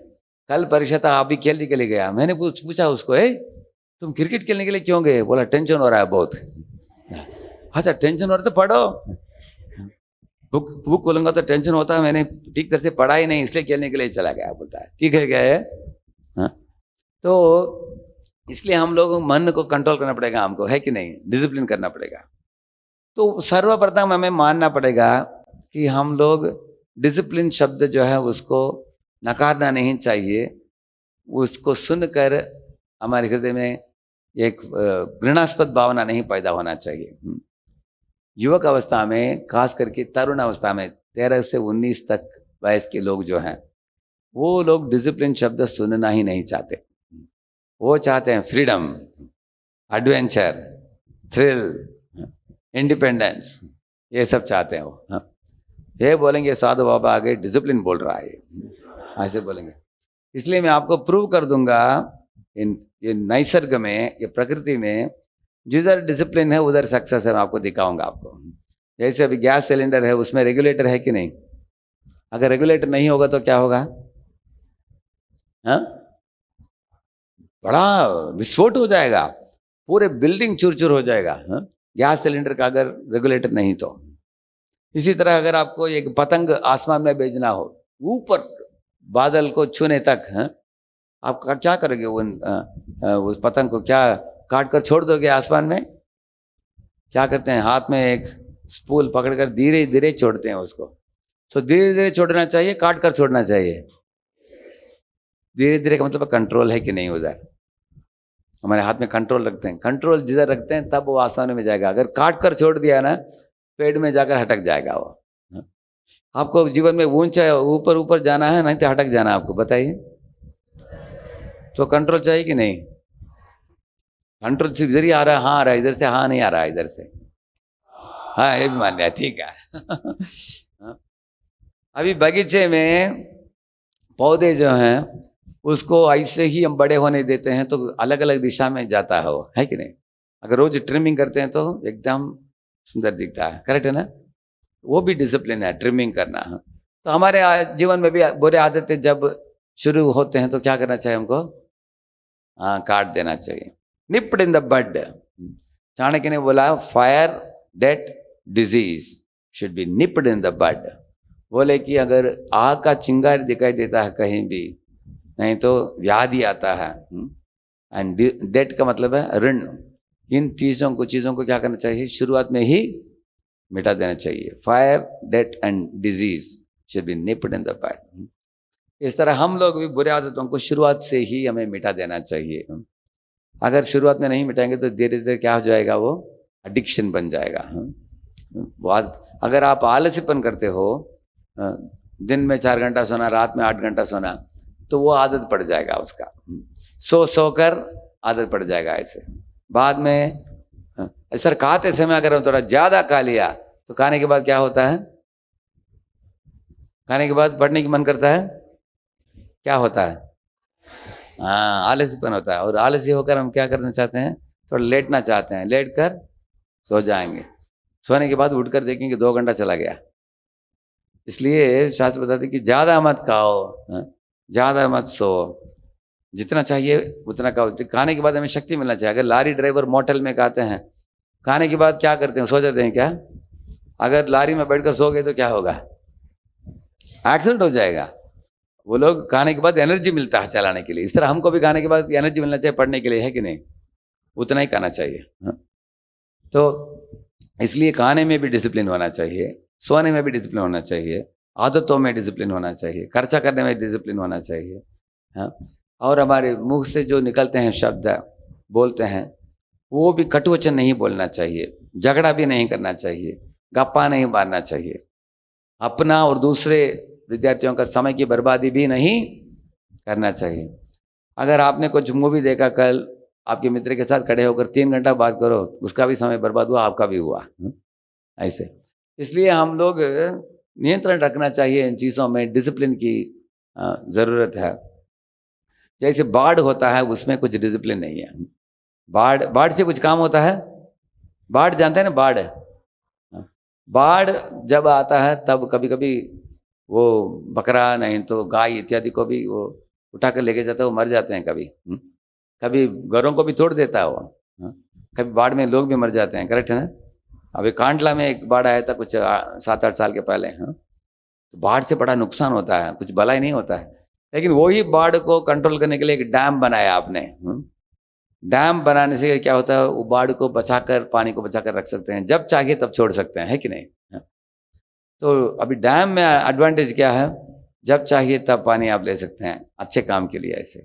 A: कल परीक्षा था, आप भी खेलने के लिए गया। मैंने पूछा उसको, तुम क्रिकेट खेलने के लिए क्यों गए? बोला टेंशन हो रहा है बहुत। अच्छा टेंशन हो रहा है तो पढ़ो, बुक खोलूंगा तो टेंशन होता है, मैंने ठीक तरह से पढ़ा ही नहीं इसलिए खेलने के लिए चला गया। बोलता है ठीक है क्या है। हाँ? तो इसलिए हम लोग मन को कंट्रोल करना पड़ेगा हमको, है कि नहीं, डिसिप्लिन करना पड़ेगा। तो सर्वप्रथम हमें मानना पड़ेगा कि हम लोग डिसिप्लिन शब्द जो है उसको नकारना नहीं चाहिए, उसको सुनकर हमारे हृदय में एक घृणास्पद भावना नहीं पैदा होना चाहिए। युवक अवस्था में, खास करके तरुण अवस्था में 13 से 19 तक वयस के लोग जो हैं, वो लोग डिसिप्लिन शब्द सुनना ही नहीं चाहते। वो चाहते हैं फ्रीडम, एडवेंचर, थ्रिल, इंडिपेंडेंस, ये सब चाहते हैं वो। हाँ? ये बोलेंगे साधु बाबा आगे डिसिप्लिन बोल रहा है, ऐसे बोलेंगे। इसलिए मैं आपको प्रूव कर दूंगा ये नैसर्ग में, ये प्रकृति में जिधर डिसिप्लिन है उधर सक्सेस है। मैं आपको दिखाऊंगा आपको। जैसे अभी गैस सिलेंडर है, उसमें रेगुलेटर है कि नहीं? अगर रेगुलेटर नहीं होगा तो क्या होगा? हाँ? बड़ा विस्फोट हो जाएगा, पूरे बिल्डिंग चूर चूर हो जाएगा। हाँ? गैस सिलेंडर का अगर रेगुलेटर नहीं तो। इसी तरह अगर आपको एक पतंग आसमान में भेजना हो, ऊपर बादल को छूने तक, हाँ? आप क्या करोगे? उस पतंग को क्या काट कर छोड़ दोगे आसमान में? क्या करते हैं? हाथ में एक स्पूल पकड़कर धीरे धीरे छोड़ते हैं उसको। तो धीरे धीरे छोड़ना चाहिए, काट कर छोड़ना चाहिए? धीरे धीरे का मतलब कंट्रोल है कि नहीं? उधर हमारे हाथ में कंट्रोल रखते हैं, कंट्रोल जिधर रखते हैं तब वो आसमान में जाएगा। अगर काट कर छोड़ दिया ना, पेड़ में जाकर हटक जाएगा वो। आपको जीवन में ऊंचा ऊपर ऊपर जाना है, नहीं तो हटक जाना है आपको, बताइए। तो कंट्रोल चाहिए कि नहीं? कंट्रोल सिर्फ इधर ही आ रहा है, हाँ आ रहा है, इधर से हाँ नहीं आ रहा है, इधर से हाँ, ये भी मान लिया, ठीक है। अभी बगीचे में पौधे जो हैं उसको ऐसे ही हम बड़े होने देते हैं तो अलग अलग दिशा में जाता है वो, है कि नहीं? अगर रोज ट्रिमिंग करते हैं तो एकदम सुंदर दिखता है, करेक्ट है ना? वो भी डिसिप्लिन है, ट्रिमिंग करना। तो हमारे जीवन में भी बुरे आदतें जब शुरू होते हैं तो क्या करना चाहिए हमको? हाँ, काट देना चाहिए, nipped in the bud. Chanakya ने बोला fire debt disease should be nipped in the bud. बोले कि अगर आग का चिंगारी दिखाई देता है कहीं भी, नहीं तो व्याधि आता है। एंड डेट का मतलब है ऋण। इन चीज़ों को क्या करना चाहिए? शुरुआत में ही मिटा देना चाहिए। Fire debt and disease should be nipped in the bud. इस तरह हम लोग भी बुरे आदतों को शुरुआत से ही हमें मिटा देना चाहिए। अगर शुरुआत में नहीं मिटाएंगे तो धीरे धीरे क्या हो जाएगा? वो एडिक्शन बन जाएगा। अगर आप आलसीपन करते हो, दिन में 4 घंटा सोना, रात में 8 घंटा सोना, तो वो आदत पड़ जाएगा उसका। सो कर आदत पड़ जाएगा ऐसे। बाद में सर खाते समय अगर हम थोड़ा ज़्यादा खा लिया तो खाने के बाद क्या होता है? खाने के बाद पढ़ने की मन करता है, क्या होता है? हाँ, आलसीपन होता है। और आलसी होकर हम क्या करना चाहते हैं? थोड़ा लेटना चाहते हैं, लेट कर सो जाएंगे। सोने के बाद उठकर देखेंगे 2 घंटा चला गया। इसलिए शास्त्र बताते कि ज़्यादा मत खाओ, ज़्यादा मत सो, जितना चाहिए उतना खाओ। खाने के बाद हमें शक्ति मिलना चाहिए। अगर लारी ड्राइवर मोटल में खाते हैं, खाने के बाद क्या करते हैं? सो जाते हैं क्या? अगर लारी में बैठकर सो गए तो क्या होगा? एक्सीडेंट हो जाएगा। वो लोग खाने के बाद एनर्जी मिलता है चलाने के लिए। इस तरह हमको भी खाने के बाद एनर्जी मिलना चाहिए पढ़ने के लिए, है कि नहीं? उतना ही खाना चाहिए। तो इसलिए खाने में भी डिसिप्लिन होना चाहिए, सोने में भी डिसिप्लिन होना चाहिए, आदतों में डिसिप्लिन होना चाहिए, खर्चा करने में डिसिप्लिन होना चाहिए। हाँ, और हमारे मुंह से जो निकलते हैं शब्द बोलते हैं वो भी कटु वचन नहीं बोलना चाहिए, झगड़ा भी नहीं करना चाहिए, गप्पा नहीं मारना चाहिए, अपना और दूसरे विद्यार्थियों का समय की बर्बादी भी नहीं करना चाहिए। अगर आपने कुछ मूवी देखा कल, आपके मित्र के साथ खड़े होकर 3 घंटा बात करो, उसका भी समय बर्बाद हुआ, आपका भी हुआ। ऐसे इसलिए हम लोग नियंत्रण रखना चाहिए इन चीज़ों में, डिसिप्लिन की ज़रूरत है। जैसे बाढ़ होता है उसमें कुछ डिसिप्लिन नहीं है। बाढ़ बाढ़ से कुछ काम होता है? बाढ़ जानते हैं ना, बाढ़ बाढ़ जब आता है तब कभी कभी वो बकरा नहीं तो गाय इत्यादि को भी वो उठा कर लेके जाता है, वो मर जाते हैं कभी। कभी घरों को भी तोड़ देता है वो। कभी बाढ़ में लोग भी मर जाते हैं, करेक्ट है ना? अभी कांडला में एक बाढ़ आया था कुछ 7-8 साल के पहले। तो बाढ़ से बड़ा नुकसान होता है, कुछ भलाई नहीं होता है। लेकिन वही बाढ़ को कंट्रोल करने के लिए एक डैम बनाया आपने। डैम बनाने से क्या होता है, वो बाढ़ को बचाकर, पानी को बचाकर रख सकते हैं, जब चाहिए तब छोड़ सकते हैं, है कि नहीं? तो अभी डैम में एडवांटेज क्या है, जब चाहिए तब पानी आप ले सकते हैं अच्छे काम के लिए। ऐसे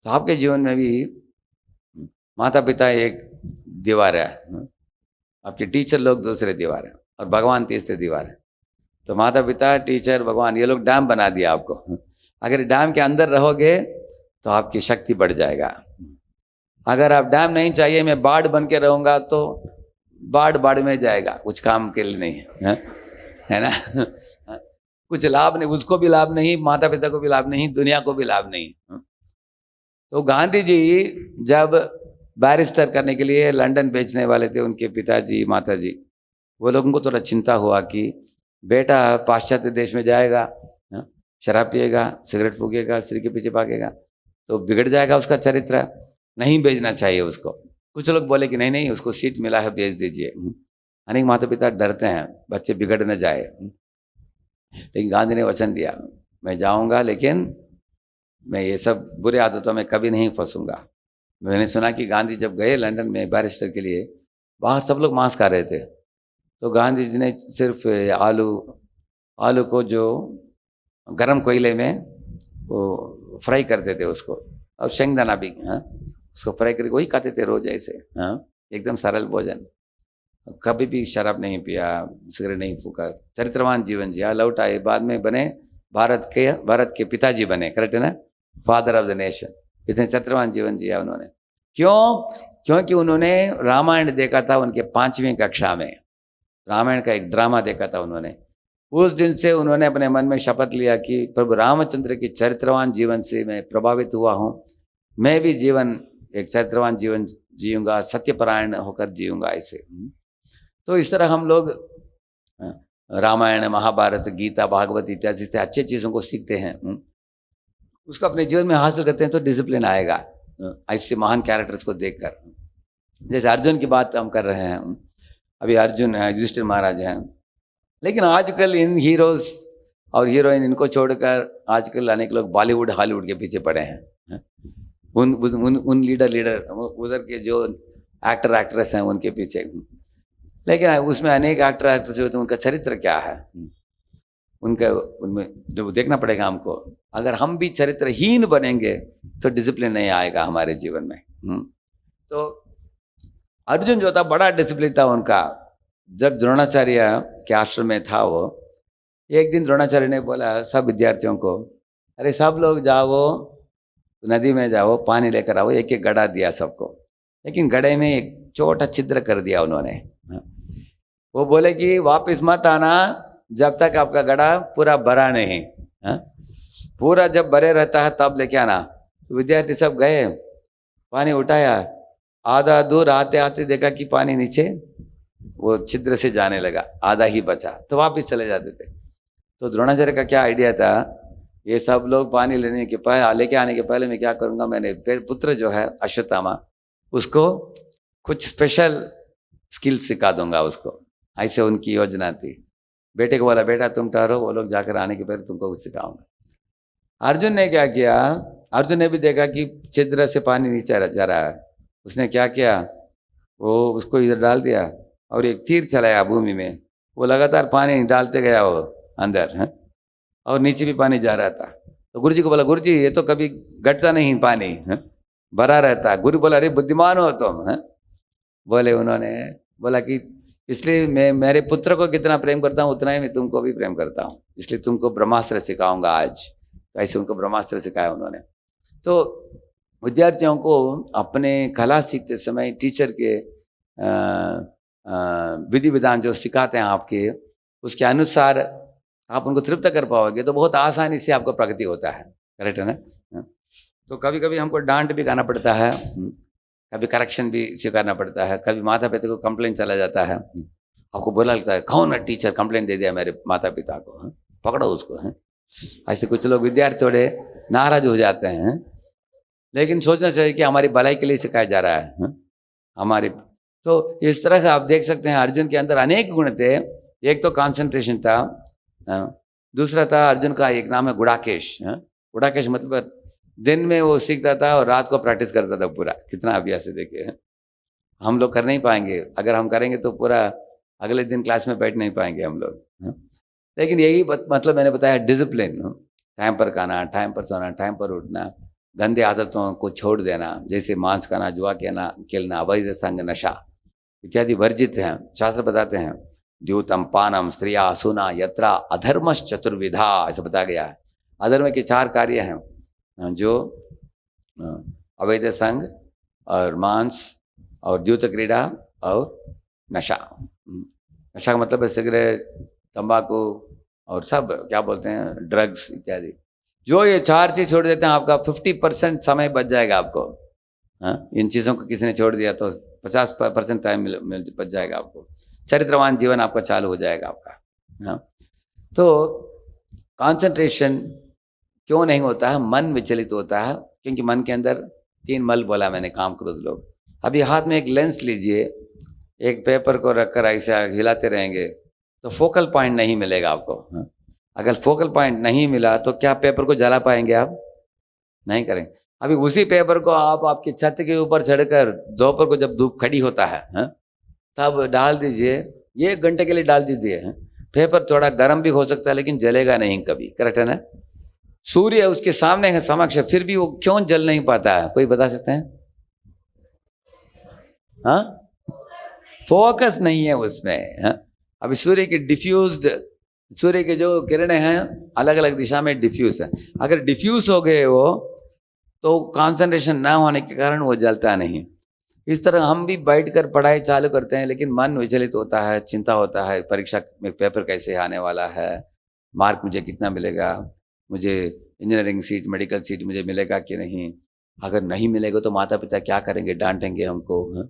A: तो आपके जीवन में भी माता पिता एक दीवार है, आपके टीचर लोग दूसरे दीवार है, और भगवान तीसरे दीवार है। तो माता पिता, टीचर, भगवान, ये लोग डैम बना दिया आपको। अगर डैम के अंदर रहोगे तो आपकी शक्ति बढ़ जाएगा। अगर आप डैम नहीं चाहिए, मैं बाढ़ बन के रहूँगा, तो बाढ़ बाढ़ में जाएगा, कुछ काम के लिए नहीं है ना? कुछ लाभ नहीं, उसको भी लाभ नहीं, माता पिता को भी लाभ नहीं, दुनिया को भी लाभ नहीं। तो गांधी जी जब बैरिस्टर करने के लिए लंदन भेजने वाले थे, उनके पिताजी माताजी, वो लोगों को थोड़ा चिंता हुआ कि बेटा पाश्चात्य देश में जाएगा, शराब पिएगा, सिगरेट फूकेगा, स्त्री के पीछे भागेगा, तो बिगड़ जाएगा उसका चरित्र, नहीं भेजना चाहिए उसको। कुछ लोग बोले कि नहीं नहीं, उसको सीट मिला है, भेज दीजिए। अनेक माता पिता डरते हैं बच्चे बिगड़ न जाए, लेकिन गांधी ने वचन दिया, मैं जाऊंगा लेकिन मैं ये सब बुरे आदतों में कभी नहीं फंसूंगा। मैंने सुना कि गांधी जब गए लंदन में बैरिस्टर के लिए, बाहर सब लोग मांस खा रहे थे, तो गांधी जी ने सिर्फ आलू को जो गरम कोयले में वो फ्राई करते थे उसको, और शेंगदाना भी, उसको फ्राई करके वही खाते थे रोज ऐसे। एकदम सरल भोजन, कभी भी शराब नहीं पिया, सिगरेट नहीं फूका, चरित्रवान जीवन जिया, लौट आए, बाद में बने भारत के पिताजी बने, करेक्ट है ना? Father of the nation. इतने चरित्रवान जीवन जिया उन्होंने। क्यों? क्योंकि उन्होंने रामायण देखा था उनके 5वीं कक्षा में, रामायण का एक ड्रामा देखा था उन्होंने। उस दिन से उन्होंने अपने मन में शपथ लिया कि प्रभु रामचंद्र के चरित्रवान जीवन से मैं प्रभावित हुआ हूँ, मैं भी जीवन एक चरित्रवान जीवन जीऊँगा, सत्यपरायण होकर जीऊँगा ऐसे। तो इस तरह हम लोग रामायण, महाभारत, गीता, भागवत इत्यादि से अच्छी चीज़ों को सीखते हैं, उसको अपने जीवन में हासिल करते हैं, तो डिसिप्लिन आएगा ऐसे महान कैरेक्टर्स को देखकर। जैसे अर्जुन की बात हम कर रहे हैं, अभी अर्जुन है, युधिष्ठिर महाराज हैं, लेकिन आजकल इन हीरोज और हीरोइन इनको छोड़कर आजकल अनेक लोग बॉलीवुड हॉलीवुड के पीछे पड़े हैं। उन लीडर उधर के जो एक्टर एक्ट्रेस हैं उनके पीछे, लेकिन उसमें अनेक एक्टर एक्ट्रेस होते हैं, उनका चरित्र क्या है, उनमें जो देखना पड़ेगा हमको। अगर हम भी चरित्रहीन बनेंगे तो डिसिप्लिन नहीं आएगा हमारे जीवन में। तो अर्जुन जो था बड़ा डिसिप्लिन था उनका। जब द्रोणाचार्य के आश्रम में था वो, एक दिन द्रोणाचार्य ने बोला सब विद्यार्थियों को, अरे सब लोग जाओ नदी में, जाओ पानी लेकर आओ। एक एक घड़ा दिया सबको, लेकिन घड़े में एक छोटा छिद्र कर दिया उन्होंने। वो बोले कि वापस मत आना जब तक आपका घड़ा पूरा भरा नहीं। पूरा जब भरे रहता है तब लेके आना। तो विद्यार्थी सब गए, पानी उठाया, आधा दूर आते आते देखा कि पानी नीचे वो छिद्र से जाने लगा, आधा ही बचा, तो वापस चले जाते थे। तो द्रोणाचार्य का क्या आइडिया था, ये सब लोग पानी लेके आने के पहले मैं क्या करूँगा, मैंने पुत्र जो है अश्वत्थामा, उसको कुछ स्पेशल स्किल सिखा दूंगा उसको। ऐसे उनकी योजना थी। बेटे को बोला, बेटा तुम ठहरो, वो लोग जाकर आने के पहले तुमको कुछ सिखाऊंगा। अर्जुन ने क्या किया, अर्जुन ने भी देखा कि छिद्र से पानी नीचे जा रहा है। उसने क्या किया, वो उसको इधर डाल दिया और एक तीर चलाया भूमि में, वो लगातार पानी डालते गया वो अंदर। और नीचे भी पानी जा रहा था। तो गुरु जी को बोला, गुरु जी ये तो कभी घटता नहीं पानी, भरा रहता। गुरु बोला, अरे बुद्धिमान हो तुम, बोले उन्होंने, बोला कि इसलिए मैं मेरे पुत्र को कितना प्रेम करता हूँ उतना ही मैं तुमको भी प्रेम करता हूँ, इसलिए तुमको ब्रह्मास्त्र सिखाऊंगा आज। तो ऐसे उनको ब्रह्मास्त्र सिखाया उन्होंने। तो विद्यार्थियों को अपने कला सीखते समय टीचर के विधि विधान जो सिखाते हैं आपके, उसके अनुसार आप उनको तृप्त कर पाओगे तो बहुत आसानी से आपको प्रगति होता है। करेक्ट है ना? तो कभी कभी हमको डांट भी खाना पड़ता है, कभी करेक्शन भी स्वीकारना पड़ता है, कभी माता पिता को कंप्लेंट चला जाता है। आपको बुरा लगता है, कौन है टीचर कंप्लेंट दे दिया मेरे माता पिता को, पकड़ो उसको। ऐसे कुछ लोग विद्यार्थी थोड़े नाराज हो जाते हैं, लेकिन सोचना चाहिए कि हमारी भलाई के लिए सिखाया जा रहा है हमारे। तो इस तरह से आप देख सकते हैं अर्जुन के अंदर अनेक गुण थे। एक तो कंसंट्रेशन था, दूसरा था अर्जुन का एक नाम है गुड़ाकेश। गुड़ाकेश मतलब दिन में वो सीखता था और रात को प्रैक्टिस करता था पूरा। कितना अभ्यास है देखिए। हम लोग कर नहीं पाएंगे, अगर हम करेंगे तो पूरा अगले दिन क्लास में बैठ नहीं पाएंगे हम लोग। लेकिन यही मतलब मैंने बताया, डिसिप्लिन, टाइम पर खाना, टाइम पर सोना, टाइम पर उठना, गंदे आदतों को छोड़ देना, जैसे मांस खाना, जुआ खेलना, अवैध संग, नशा इत्यादि वर्जित हैं। शास्त्र बताते हैं, द्यूतम पानम स्त्रिया सुना यत्रा अधर्मश चतुर्विधा, ऐसा बताया गया है। अधर्म के 4 कार्य हैं, जो अवैध संग और मांस और द्यूत क्रीड़ा और नशा। नशा का मतलब है सिगरेट, तंबाकू और सब क्या बोलते हैं, ड्रग्स इत्यादि। जो ये 4 चीज छोड़ देते हैं, आपका 50% समय बच जाएगा आपको। इन चीज़ों को किसी ने छोड़ दिया तो 50% टाइम बच जाएगा आपको। चरित्रवान जीवन आपका चालू हो जाएगा आपका। तो कंसंट्रेशन क्यों नहीं होता है? मन विचलित होता है, क्योंकि मन के अंदर 3 मल बोला मैंने, काम, क्रोध, लोभ। अभी हाथ में एक लेंस लीजिए, एक पेपर को रखकर ऐसे हिलाते रहेंगे तो फोकल पॉइंट नहीं मिलेगा आपको। अगर फोकल पॉइंट नहीं मिला तो क्या पेपर को जला पाएंगे आप? नहीं करेंगे। अभी उसी पेपर को आप आपकी छत के ऊपर चढ़कर दोपहर को जब धूप खड़ी होता है तब डाल दीजिए, 1 घंटे के लिए डाल दीजिए। पेपर थोड़ा गर्म भी हो सकता है लेकिन जलेगा नहीं कभी। करेक्ट है ना? सूर्य उसके सामने है, समक्ष, फिर भी वो क्यों जल नहीं पाता है? कोई बता सकते हैं? हाँ, फोकस नहीं है उसमें। अभी सूर्य की डिफ्यूज्ड, सूर्य के जो किरणें हैं अलग अलग दिशा में डिफ्यूज है। अगर डिफ्यूज हो गए वो तो कंसंट्रेशन ना होने के कारण वो जलता नहीं। इस तरह हम भी बैठकर पढ़ाई चालू करते हैं लेकिन मन विचलित होता है, चिंता होता है, परीक्षा में पेपर कैसे आने वाला है, मार्क मुझे कितना मिलेगा, मुझे इंजीनियरिंग सीट, मेडिकल सीट मुझे मिलेगा कि नहीं, अगर नहीं मिलेगा तो माता पिता क्या करेंगे, डांटेंगे हमको,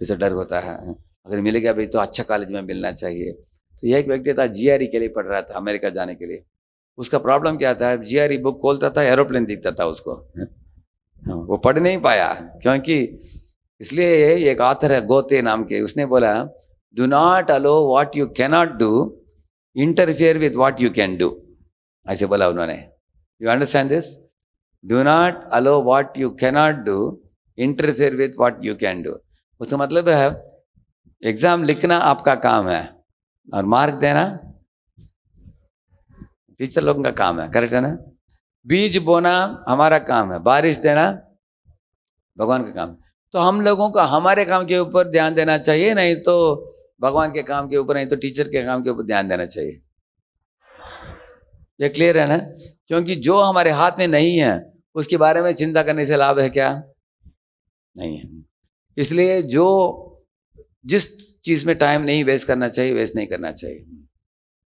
A: इससे डर होता है। अगर मिलेगा भी तो अच्छा कॉलेज में मिलना चाहिए। तो यह एक व्यक्ति था, जीआरई के लिए पढ़ रहा था अमेरिका जाने के लिए। उसका प्रॉब्लम क्या था, जीआरई बुक खोलता था, एरोप्लेन दिखता था उसको, वो पढ़ नहीं पाया। क्योंकि इसलिए एक ऑथर है गोते नाम के, उसने बोला, do not allow what you cannot do, interfere with what you can do, ऐसे बोला उन्होंने। You understand this? Do not allow what you cannot do, interfere with what you can do. उसका मतलब है एग्जाम लिखना आपका काम है और मार्क देना टीचर लोगों का काम है। करेक्ट है ना? बीज बोना हमारा काम है, बारिश देना भगवान का काम। तो हम लोगों का हमारे काम के ऊपर ध्यान देना चाहिए, नहीं तो भगवान के काम के ऊपर, नहीं तो टीचर के काम के ऊपर ध्यान देना चाहिए। ये क्लियर है ना? क्योंकि जो हमारे हाथ में नहीं है उसके बारे में चिंता करने से लाभ है क्या? नहीं है। इसलिए जो जिस चीज में टाइम नहीं वेस्ट करना चाहिए, वेस्ट नहीं करना चाहिए।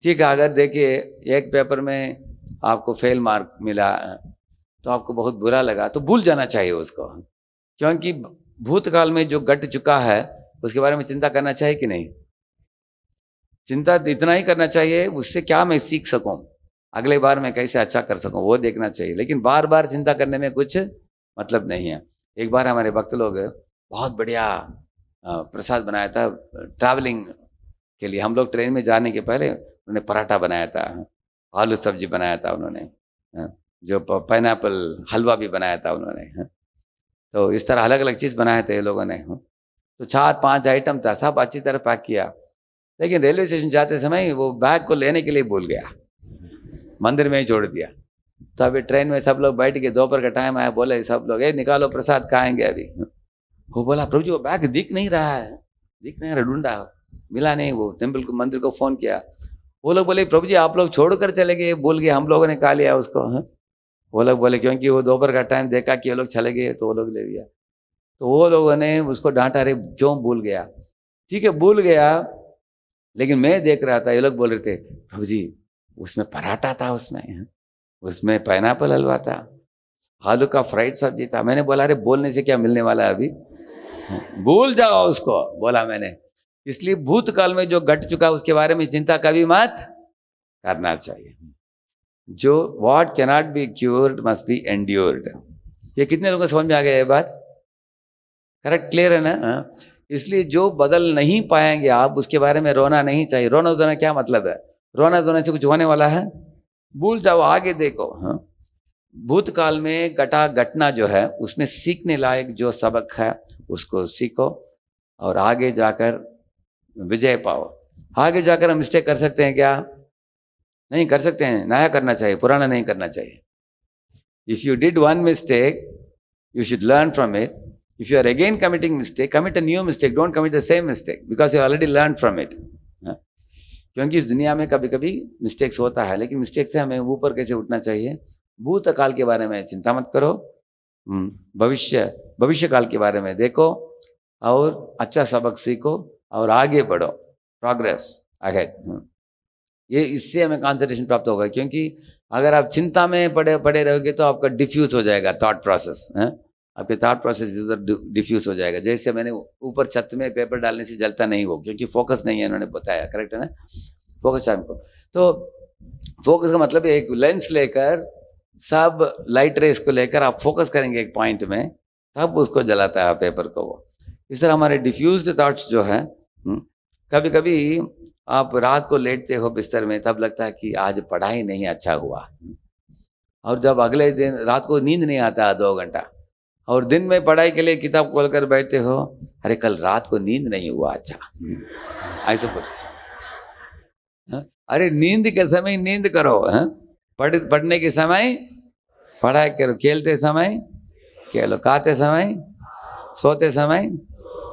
A: ठीक है, अगर देखिए एक पेपर में आपको फेल मार्क मिला तो आपको बहुत बुरा लगा, तो भूल जाना चाहिए उसको, क्योंकि भूतकाल में जो घट चुका है उसके बारे में चिंता करना चाहिए कि नहीं? चिंता इतना ही करना चाहिए, उससे क्या मैं सीख सकूं, अगले बार मैं कैसे अच्छा कर सकूं, वो देखना चाहिए। लेकिन बार बार चिंता करने में कुछ मतलब नहीं है। एक बार हमारे भक्त लोग बहुत बढ़िया प्रसाद बनाया था ट्रैवलिंग के लिए। हम लोग ट्रेन में जाने के पहले उन्होंने पराठा बनाया था, आलू सब्जी बनाया था उन्होंने, जो पाइनएप्पल हलवा भी बनाया था उन्होंने। तो इस तरह अलग अलग चीज़ बनाए थे लोगों ने। तो 4-5 आइटम था, सब अच्छी तरह पैक किया। लेकिन रेलवे स्टेशन जाते समय वो बैग को लेने के लिए भूल गया। मंदिर में ही छोड़ दिया। तो अभी ट्रेन में सब लोग बैठ के दोपहर का टाइम आया, बोले सब लोग, निकालो प्रसाद खाएंगे अभी। वो बोला प्रभु जी वो बैग दिख नहीं रहा है, दिख नहीं रहा, ढूंढा मिला नहीं। वो टेम्पल को मंदिर को फोन किया, वो लोग बोले प्रभु जी आप लोग छोड़ कर चले गए, भूल गए, हम लोगों ने खा लिया उसको। वो लोग बोले क्योंकि वो दोपहर का टाइम देखा कि वो लोग चले गए तो वो लोग ले लिया। तो वो लोगों ने उसको डांटा, अरे क्यों भूल गया? ठीक है भूल गया, लेकिन मैं देख रहा था ये लोग बोल रहे थे प्रभु जी उसमें पराठा था, उसमें पाइनएप्पल हलवा था, आलू का फ्राइड सब्जी था। मैंने बोला अरे बोलने से क्या मिलने वाला है अभी, भूल जाओ उसको, बोला मैंने। इसलिए भूतकाल में जो घट चुका उसके बारे में चिंता कभी मत करना चाहिए। जो what cannot be cured must be endured. ये कितने लोगों को समझ में आ गया ये बात? करेक्ट, क्लियर है ना? हाँ। इसलिए जो बदल नहीं पाएंगे आप उसके बारे में रोना नहीं चाहिए। रोना धोना क्या मतलब है? रोना धोने से कुछ होने वाला है? भूल जाओ, आगे देखो। हाँ, भूतकाल में घटना जो है उसमें सीखने लायक जो सबक है उसको सीखो और आगे जाकर विजय पाओ। आगे जाकर हम मिस्टेक कर सकते हैं क्या? नहीं कर सकते हैं, नया करना चाहिए, पुराना नहीं करना चाहिए। If you did one mistake you should learn from it. If you are again committing mistake, commit a new mistake. Don't commit the same mistake because you already learned from it. क्योंकि इस दुनिया में कभी कभी मिस्टेक्स होता है, लेकिन मिस्टेक से हमें ऊपर कैसे उठना चाहिए? भूतकाल के बारे में चिंता मत करो, भविष्य काल के बारे में देखो और अच्छा सबक सीखो और आगे बढ़ो, प्रोग्रेस अहेड। ये इससे हमें कॉन्सेंट्रेशन प्राप्त होगा, क्योंकि अगर आप चिंता में पड़े रहोगे तो आपका डिफ्यूज हो जाएगा थॉट प्रोसेस। आपके थॉट प्रोसेस इधर डिफ्यूज हो जाएगा। जैसे मैंने ऊपर छत में पेपर डालने से जलता नहीं वो, क्योंकि फोकस नहीं है, उन्होंने बताया, करेक्ट है ना? फोकस आपको, तो फोकस का मतलब एक लेंस लेकर सब लाइट रेस को लेकर आप फोकस करेंगे एक पॉइंट में, तब उसको जलाता है पेपर को वो। इस तरह हमारे डिफ्यूज्ड थॉट्स जो है, कभी कभी आप रात को लेटते हो बिस्तर में, तब लगता है कि आज पढ़ाई नहीं अच्छा हुआ, और जब अगले दिन रात को नींद नहीं आता 2 घंटा, और दिन में पढ़ाई के लिए किताब खोलकर बैठते हो, अरे कल रात को नींद नहीं हुआ अच्छा, ऐसे बोल। अरे नींद के समय नींद करो, पढ़ने के समय पढ़ाई करो, खेलते समय खेलो, खाते समय, सोते समय।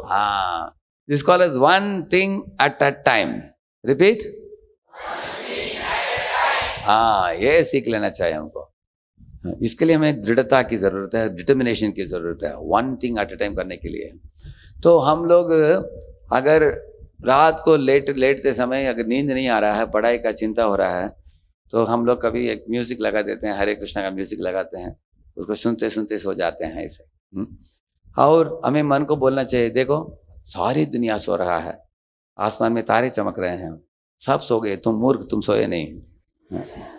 A: हाँ, this call is one thing at a time. Repeat, हाँ, ये सीख लेना चाहिए हमको। इसके लिए हमें दृढ़ता की जरूरत है, डिटर्मिनेशन की जरूरत है, one thing at a time करने के लिए। तो हम लोग अगर रात को लेटते समय अगर नींद नहीं आ रहा है, पढ़ाई का चिंता हो रहा है, तो हम लोग कभी एक म्यूजिक लगा देते हैं, हरे कृष्णा का म्यूजिक लगाते हैं, उसको सुनते सुनते सो जाते हैं ऐसे। और हमें मन को बोलना चाहिए, देखो सारी दुनिया सो रहा है, आसमान में तारे चमक रहे हैं, सब सो गए, तुम मूर्ख, तुम सोए नहीं,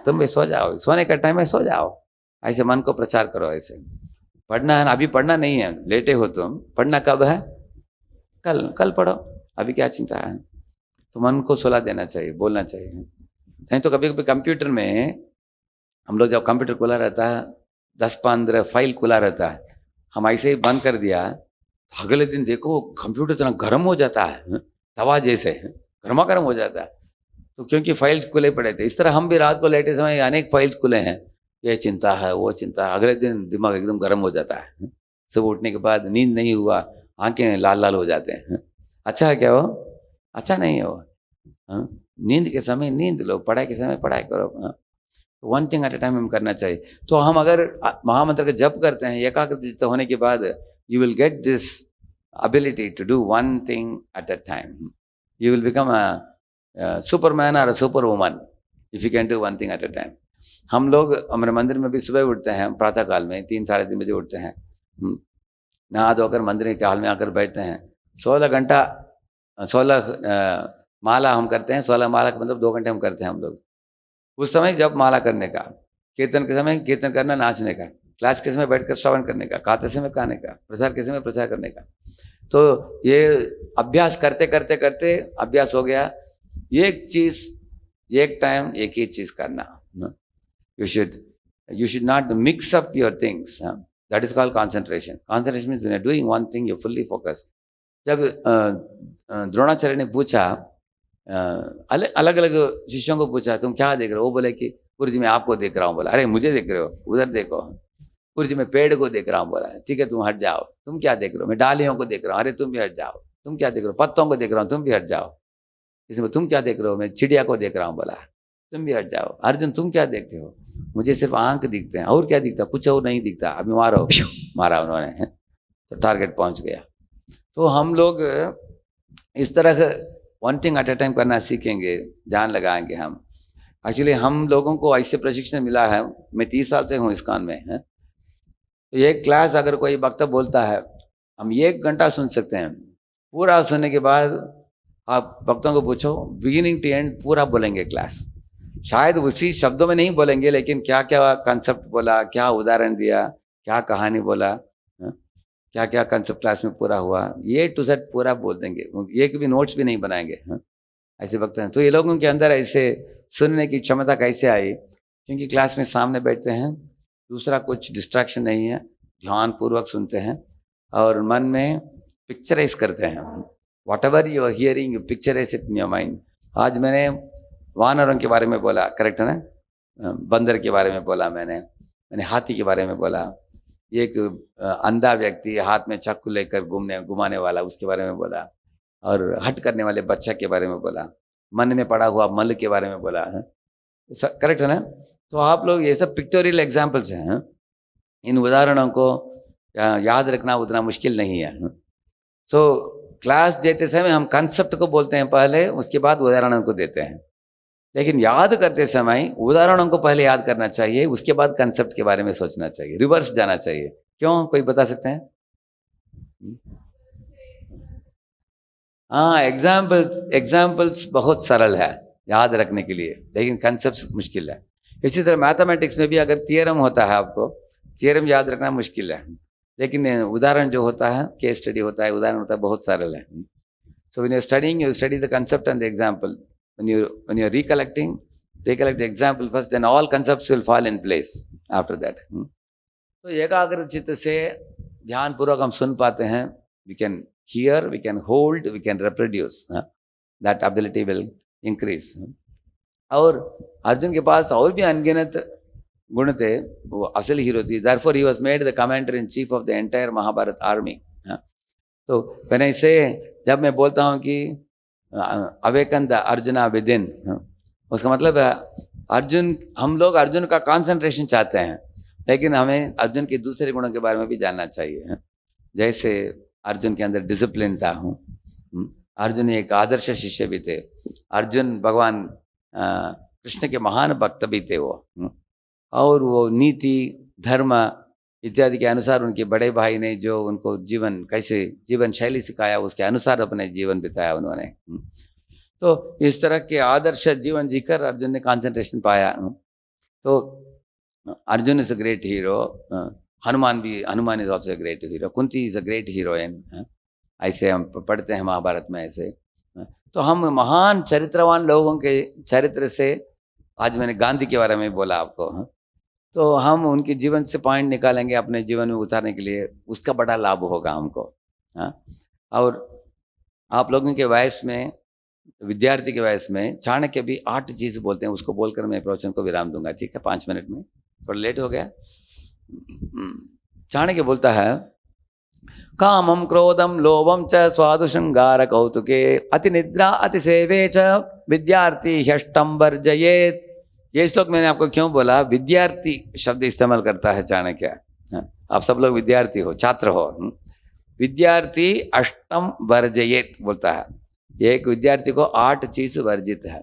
A: तुम भी सो जाओ, सोने का टाइम है, सो जाओ। ऐसे मन को प्रचार करो। ऐसे पढ़ना है, अभी पढ़ना नहीं है, लेटे हो तुम, पढ़ना कब है? कल पढ़ो, अभी क्या चिंता है? तो मन को सुला देना चाहिए, बोलना चाहिए। नहीं तो कभी कभी कंप्यूटर में हम लोग, जब कंप्यूटर खुला रहता है, 10-15 फाइल खुला रहता है, हम ऐसे ही बंद कर दिया, अगले दिन देखो कंप्यूटर इतना गर्म हो जाता है, तवा जैसे गर्मा गर्म हो जाता है, तो क्योंकि फाइल्स खुले पड़े थे। इस तरह हम भी रात को लेटे समय अनेक फाइल्स खुले हैं, ये चिंता है, वो चिंता है, अगले दिन दिमाग एकदम गर्म हो जाता है। सुबह उठने के बाद नींद नहीं हुआ, आंखें लाल लाल हो जाते हैं। अच्छा है क्या वो? अच्छा नहीं है वो। नींद के समय नींद लो, पढ़ाई के समय पढ़ाई करो। One thing at A time हम करना चाहिए। तो हम अगर महामंत्र का जप करते हैं एकाग्रचित्त होने के बाद, you will get this ability to do one thing at a time. You will become a superman or a superwoman if you can do one thing at a time. हम लोग हमारे मंदिर में भी सुबह उठते हैं, प्रातः काल में 3-3:30 बजे उठते हैं, नहा धोकर मंदिर के हाल में आकर बैठते हैं। 16 माला हम करते हैं। 16 माला का मतलब 2 घंटे हम करते हैं हम लोग। उस समय जब माला करने का, कीर्तन के समय कीर्तन करना, नाचने का, क्लास के समय बैठकर श्रवण करने का, खाते समय खाने का, प्रचार के समय प्रचार करने का। तो ये अभ्यास करते करते करते अभ्यास हो गया। एक चीज एक टाइम एक ही चीज करना। You should not mix up your things. That is called concentration. Concentration means when you are doing one thing you fully focus. जब द्रोणाचार्य ने पूछा, अलग अलग शिष्यों को पूछा, तुम क्या देख रहे हो? वो बोले कि गुरुजी मैं आपको देख रहा हूँ, बोला अरे मुझे देख रहे हो, उधर देखो। गुरुजी मैं पेड़ को देख रहा हूँ, बोला ठीक है तुम हट जाओ, तुम क्या देख रहे हो, मैं डालियों को देख रहा हूँ, अरे तुम भी हट जाओ, तुम क्या देख रहे हो, पत्तों को देख रहा हूँ, तुम भी हट जाओ। इसमें तुम क्या देख रहे हो, मैं चिड़िया को देख रहा हूँ, बोला तुम भी हट जाओ। अर्जुन तुम क्या देखते हो, मुझे सिर्फ आंख दिखते हैं, और क्या दिखता, कुछ और नहीं दिखता, अभी मारो, मारा उन्होंने, तो टारगेट पहुंच गया। तो हम लोग इस तरह one thing at A time करना सीखेंगे, ध्यान लगाएंगे हम। एक्चुअली हम लोगों को ऐसे प्रशिक्षण मिला है, मैं 30 साल से हूँ ISKCON में है। तो ये क्लास अगर कोई वक्ता बोलता है, हम 1 घंटा सुन सकते हैं। पूरा सुनने के बाद आप वक्तों को पूछो, बिगिनिंग टू एंड पूरा बोलेंगे क्लास। शायद उसी शब्दों में नहीं बोलेंगे, लेकिन क्या क्या कंसेप्ट बोला, क्या उदाहरण दिया, क्या कहानी बोला, क्या क्या कंसेप्ट क्लास में पूरा हुआ, ये टू सेट पूरा बोल देंगे, एक भी नोट्स भी नहीं बनाएंगे। ऐसे वक्त हैं। तो ये लोगों के अंदर ऐसे सुनने की क्षमता कैसे आई, क्योंकि क्लास में सामने बैठते हैं, दूसरा कुछ डिस्ट्रैक्शन नहीं है, ध्यान पूर्वक सुनते हैं और मन में पिक्चराइज करते हैं। Whatever you are hearing, you picturize it in your mind. आज मैंने वानरों के बारे में बोला, करेक्ट है ना, बंदर के बारे में बोला, मैंने हाथी के बारे में बोला, एक अंधा व्यक्ति हाथ में चाकू लेकर घुमाने वाला, उसके बारे में बोला, और हट करने वाले बच्चा के बारे में बोला, मन में पड़ा हुआ मल के बारे में बोला है, करेक्ट है ना। तो आप लोग ये सब पिक्टोरियल एग्जाम्पल्स हैं, इन उदाहरणों को याद रखना उतना मुश्किल नहीं है। सो क्लास देते समय हम कंसेप्ट को बोलते हैं पहले, उसके बाद उदाहरणों को देते हैं, लेकिन याद करते समय उदाहरणों को पहले याद करना चाहिए, उसके बाद कंसेप्ट के बारे में सोचना चाहिए, रिवर्स जाना चाहिए। क्यों, कोई बता सकते हैं? हाँ, एग्जाम्पल्स बहुत सरल है याद रखने के लिए, लेकिन कंसेप्ट मुश्किल है। इसी तरह मैथमेटिक्स में भी अगर थियरम होता है, आपको थियरम याद रखना मुश्किल है, लेकिन उदाहरण जो होता है, केस स्टडी होता है, उदाहरण होता है, बहुत सरल है। So when you studying, you study the concept and the example. When you're recollect the example first, then all concepts will fall in place after that. तो एकाग्र चित्त से ध्यान पूर्वक हम सुन पाते हैं, we can hear, we can hold, we can reproduce. That ability will increase. और अर्जुन के पास और भी अनगिनत गुण थे, वो असल हीरो थी। Therefore he was made the commander in chief of the entire Mahabharat army. तो when I say, जब मैं बोलता हूँ कि अवेकन द अर्जुना विदिन, उसका मतलब है अर्जुन, हम लोग अर्जुन का कंसंट्रेशन चाहते हैं, लेकिन हमें अर्जुन के दूसरे गुणों के बारे में भी जानना चाहिए। जैसे अर्जुन के अंदर डिसिप्लिन था, अर्जुन एक आदर्श शिष्य भी थे, अर्जुन भगवान कृष्ण के महान भक्त भी थे वो, और वो नीति धर्म इत्यादि के अनुसार उनके बड़े भाई ने जो उनको कैसे जीवन शैली सिखाया, उसके अनुसार अपने जीवन बिताया उन्होंने। तो इस तरह के आदर्श जीवन जीकर अर्जुन ने कंसंट्रेशन पाया। तो Arjun is a great hero, Hanuman is also a great hero, Kunti is a great heroine, ऐसे हम पढ़ते हैं महाभारत में ऐसे। तो हम महान चरित्रवान लोगों के चरित्र से, आज मैंने गांधी के बारे में बोला आपको, तो हम उनके जीवन से पॉइंट निकालेंगे अपने जीवन में उतारने के लिए, उसका बड़ा लाभ होगा हमको। और आप लोगों के वयस में, विद्यार्थी के वयस में, चाणक्य भी 8 चीज बोलते हैं, उसको बोलकर मैं प्रवचन को विराम दूंगा, ठीक है, 5 मिनट में, थोड़ा लेट हो गया। चाणक्य बोलता है, कामम क्रोधम लोभम च स्वादु श्रृंगार कौतुके अति निद्रा अति सेवे च विद्यार्थी ह्यष्टम वर्जयेत। ये श्लोक मैंने आपको क्यों बोला, विद्यार्थी शब्द इस्तेमाल करता है चाणक्य। आप सब लोग विद्यार्थी हो, छात्र हो। विद्यार्थी अष्टम वर्जयेत बोलता है, एक विद्यार्थी को 8 चीज वर्जित है।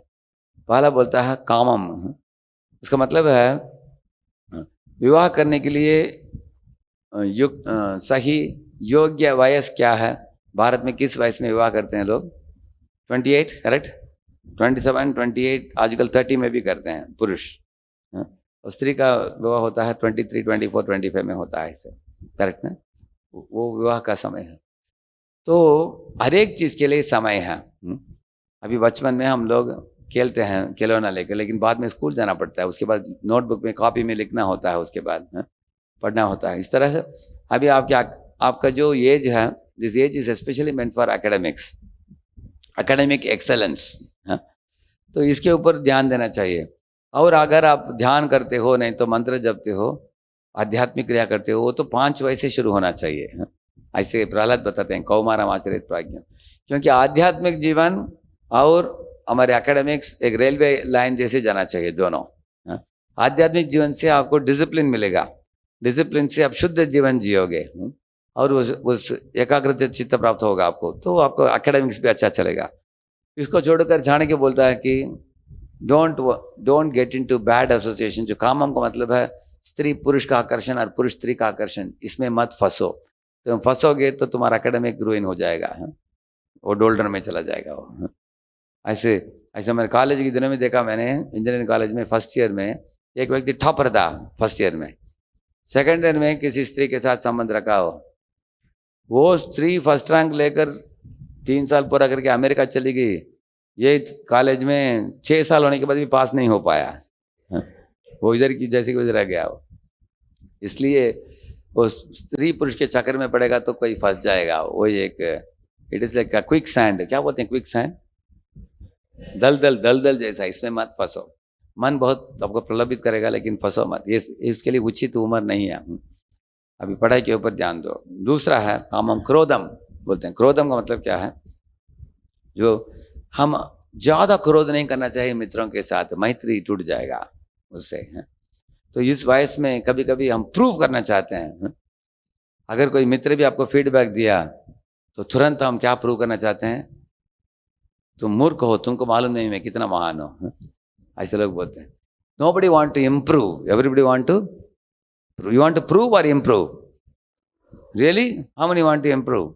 A: पहला बोलता है कामम, उसका मतलब है विवाह करने के लिए सही योग्य वयस क्या है। भारत में किस वयस में विवाह करते हैं लोग? 28, करेक्ट, 27, 28, आजकल 30 में भी करते हैं पुरुष, और स्त्री का विवाह होता है 23, 24, 25 में होता है, ऐसे, करेक्ट ना, वो विवाह का समय है। तो हर एक चीज के लिए समय है। अभी बचपन में हम लोग खेलते हैं खिलौना लेकर, लेकिन बाद में स्कूल जाना पड़ता है, उसके बाद नोटबुक में कॉपी में लिखना होता है, उसके बाद पढ़ना होता है। इस तरह से अभी आपका जो एज है, this age is specially meant for academics, academic excellence. तो इसके ऊपर ध्यान देना चाहिए। और अगर आप ध्यान करते हो, नहीं तो मंत्र जपते हो, आध्यात्मिक क्रिया करते हो, वो तो 5 वयस से शुरू होना चाहिए। ऐसे प्रहलाद बताते हैं, कौमारम आचरित प्राज्ञ। क्योंकि आध्यात्मिक जीवन और हमारे एकेडमिक्स एक रेलवे लाइन जैसे जाना चाहिए दोनों। आध्यात्मिक जीवन से आपको डिसिप्लिन मिलेगा, डिसिप्लिन से आप शुद्ध जीवन जियोगे, और उस एकाग्रता चित्त प्राप्त होगा आपको, तो आपको एकेडमिक्स भी अच्छा चलेगा। इसको छोड़कर जाने के बोलता है कि don't get into bad association. जो कामम का मतलब है स्त्री पुरुष का आकर्षण और पुरुष स्त्री का आकर्षण, इसमें मत फंसो। तुम फंसोगे तो तुम्हारा एकेडमिक रूइन हो जाएगा, वो डोल्डर में चला जाएगा वो। ऐसे ऐसे मैंने कॉलेज के दिनों में देखा, मैंने इंजीनियरिंग कॉलेज में फर्स्ट ईयर में एक व्यक्ति टॉपर था फर्स्ट ईयर में, सेकेंड ईयर में किसी स्त्री के साथ संबंध रखा हो, वो स्त्री फर्स्ट रैंक लेकर 3 साल पूरा करके अमेरिका चली गई, ये कॉलेज में 6 साल होने के बाद भी पास नहीं हो पाया। वो इधर की जैसे कि उधर रह गया वो। इसलिए वो स्त्री पुरुष के चक्कर में पड़ेगा तो कोई फंस जाएगा। वो एक it is like quick sand, क्या बोलते हैं क्विक सैंड, दलदल जैसा, इसमें मत फंसो। मन बहुत आपको प्रलोभित करेगा लेकिन फंसो मत, ये इसके लिए उचित उम्र नहीं है। अभी पढ़ाई के ऊपर ध्यान दो। दूसरा है कामम क्रोधम बोलते हैं। क्रोधम का मतलब क्या है, जो हम ज्यादा क्रोध नहीं करना चाहिए मित्रों के साथ, मैत्री टूट जाएगा उससे है। तो इस वयस में कभी कभी हम प्रूव करना चाहते हैं। अगर कोई मित्र भी आपको फीडबैक दिया तो तुरंत हम क्या प्रूव करना चाहते हैं, तुम मूर्ख हो, तुमको मालूम नहीं मैं कितना महान हूं, ऐसे लोग बोलते हैं। Nobody want to improve, everybody want to, you want to prove और improve, really how many want to improve?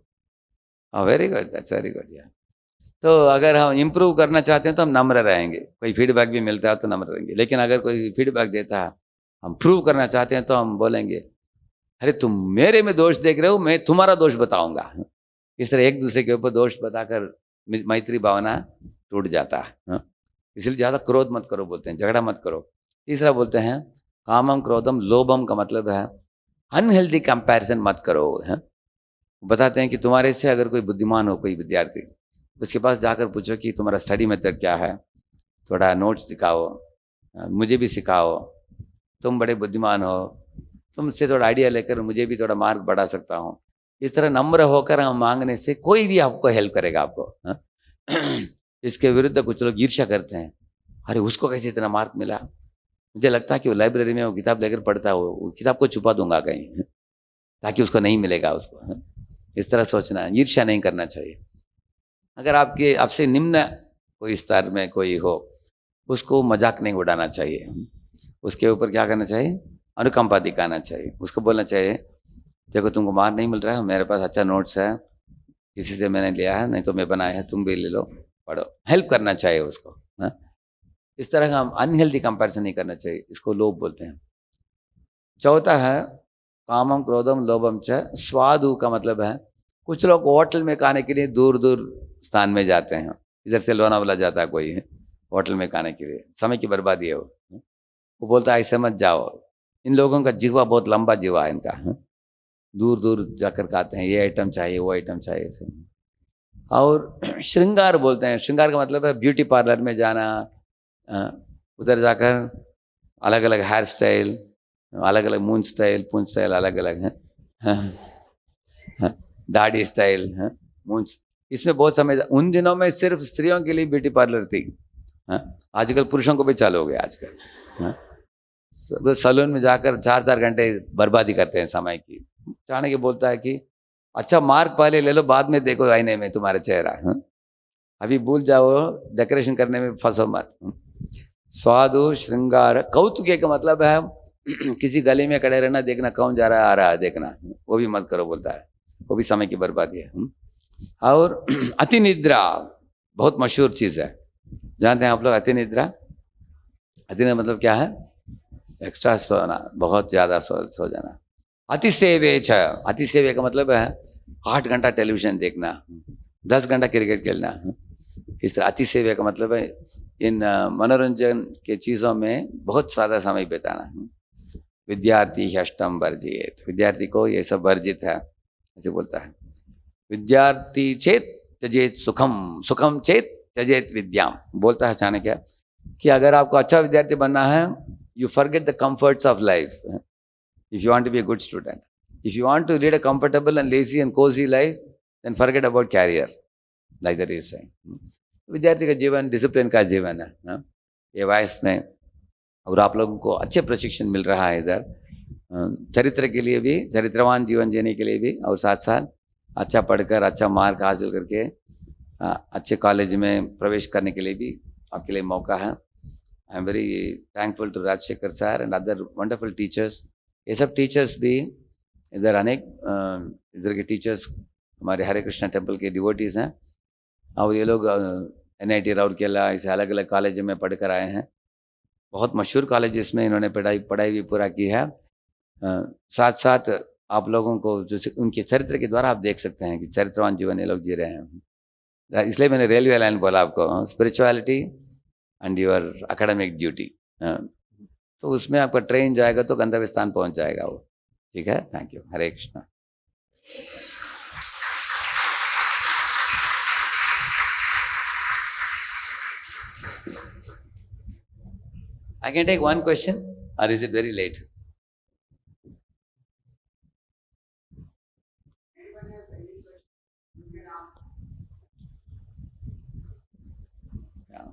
A: Very good, that's very good यार। तो अगर हम इम्प्रूव करना चाहते हैं तो हम नम्र रहेंगे, कोई फीडबैक भी मिलता है तो नम्र रहेंगे। लेकिन अगर कोई फीडबैक देता है, हम प्रूव करना चाहते हैं तो हम बोलेंगे अरे तुम मेरे में दोष देख रहे हो, मैं तुम्हारा दोष बताऊंगा। इस तरह एक दूसरे के ऊपर दोष बताकर मैत्री भावना टूट जाता है। इसलिए ज़्यादा क्रोध मत करो बोलते हैं, झगड़ा मत करो। तीसरा बोलते हैं कामम क्रोधम लोभम का मतलब है अनहेल्दी कंपैरिजन मत करो है। बताते हैं कि तुम्हारे से अगर कोई बुद्धिमान हो, कोई विद्यार्थी, उसके पास जाकर पूछो कि तुम्हारा स्टडी मेथड क्या है, थोड़ा नोट्स दिखाओ, मुझे भी सिखाओ, तुम बड़े बुद्धिमान हो, तुमसे थोड़ा आइडिया लेकर मुझे भी थोड़ा मार्क बढ़ा सकता हूँ। इस तरह नम्र होकर हम मांगने से कोई भी आपको हेल्प करेगा आपको। इसके विरुद्ध कुछ लोग ईर्ष्या करते हैं, अरे उसको कैसे इतना मार्क मिला, मुझे लगता है कि वो लाइब्रेरी में वो किताब लेकर पढ़ता है, वो किताब को छुपा दूंगा कहीं ताकि उसको नहीं मिलेगा उसको। इस तरह सोचना, ईर्ष्या नहीं करना चाहिए। अगर आपसे निम्न कोई स्तर में कोई हो, उसको मजाक नहीं उड़ाना चाहिए, उसके ऊपर क्या करना चाहिए, अनुकंपा दिखाना चाहिए। उसको बोलना चाहिए देखो तुमको मार्क नहीं मिल रहा है, मेरे पास अच्छा नोट्स है, किसी से मैंने लिया है, नहीं तो मैं बनाया है, तुम भी ले लो पढ़ो। हेल्प करना चाहिए उसको। इस तरह का हम अनहेल्दी कंपैरिजन नहीं करना चाहिए, इसको लोभ बोलते हैं। चौथा है कामम क्रोधम लोभम च स्वादु का मतलब है कुछ लोग होटल में खाने के लिए दूर दूर स्थान में जाते हैं, इधर से लोनावाला जाता है कोई होटल में खाने के लिए, समय की बर्बादी है वो बोलता है ऐसे मत जाओ। इन लोगों का जीवा बहुत लंबा जीवा है इनका, दूर दूर जाकर खाते हैं, ये आइटम चाहिए वो आइटम चाहिए ऐसे। और श्रृंगार बोलते हैं, श्रृंगार का मतलब है ब्यूटी पार्लर में जाना, उधर जाकर अलग अलग हेयर स्टाइल, अलग अलग मून स्टाइल, पूंछ स्टाइल अलग अलग है, दाढ़ी स्टाइल है, मूंछ, इसमें बहुत समय। उन दिनों में सिर्फ स्त्रियों के लिए ब्यूटी पार्लर थी, आजकल पुरुषों को भी चालू हो गया आजकल। सैलून में जाकर 4-4 घंटे बर्बादी करते हैं समय की। चाणक्य बोलता है कि अच्छा मार्क पहले ले लो, बाद में देखो आईने में तुम्हारा चेहरा, अभी भूल जाओ, डेकोरेशन करने में फंसो मत। स्वादु श्रृंगार कौतुके का मतलब है किसी गली में खड़े रहना, देखना कौन जा रहा है आ रहा है देखना, वो भी मत करो बोलता है, वो भी समय की बर्बादी है। और अति निद्रा बहुत मशहूर चीज है, जानते हैं आप लोग अति निद्रा? अति निद्रा मतलब क्या है, एक्स्ट्रा सोना, बहुत ज्यादा सो जाना। अति सेवे छ, अति सेवे का मतलब है 8 घंटा टेलीविजन देखना, 10 घंटा क्रिकेट खेलना। इस तरह अति सेवे का मतलब है इन मनोरंजन के चीजों में बहुत ज्यादा समय बिताना। विद्यार्थी अष्टम वर्जित, विद्यार्थी को ये सब वर्जित है ऐसे बोलता है। विद्यार्थी चेत त्यजेत सुखम, सुखम चेत त्यजेत विद्याम, बोलता है चाणक्य कि अगर आपको अच्छा विद्यार्थी बनना है, you forget the comforts of life if you want to be a good student. If you want to lead a comfortable and lazy and cosy life, then forget about career, like that is saying. विद्यार्थी का जीवन डिसिप्लिन का जीवन है, ये वयस में. और आप लोगों को अच्छे प्रशिक्षण मिल रहा है इधर, चरित्र के लिए भी, चरित्रवान जीवन जीने के लिए भी, और साथ साथ अच्छा पढ़कर अच्छा मार्क हासिल करके अच्छे कॉलेज में प्रवेश करने के लिए भी आपके लिए मौका है. I am very thankful to Rajshekhar sir and other wonderful teachers. ये सब टीचर्स भी इधर अनेक इधर के टीचर्स हमारे हरे कृष्णा टेम्पल के डिवोटीज़ हैं, और ये लोग NIT राउरकेला ऐसे अलग अलग कॉलेज में पढ़ कर आए हैं. बहुत मशहूर कॉलेजेस में इन्होंने पढ़ाई भी पूरा की है. साथ साथ आप लोगों को जो उनके चरित्र के द्वारा आप देख सकते हैं कि चरित्रवान जीवन ये लोग जी रहे हैं. इसलिए मैंने रेलवे लाइन बोला आपको, spirituality and your academic duty. तो उसमें आपका ट्रेन जाएगा तो गंतव्य स्थान पहुंच जाएगा वो. ठीक है, thank you. Hare Krishna. I can take one question, or is it very late? Yeah.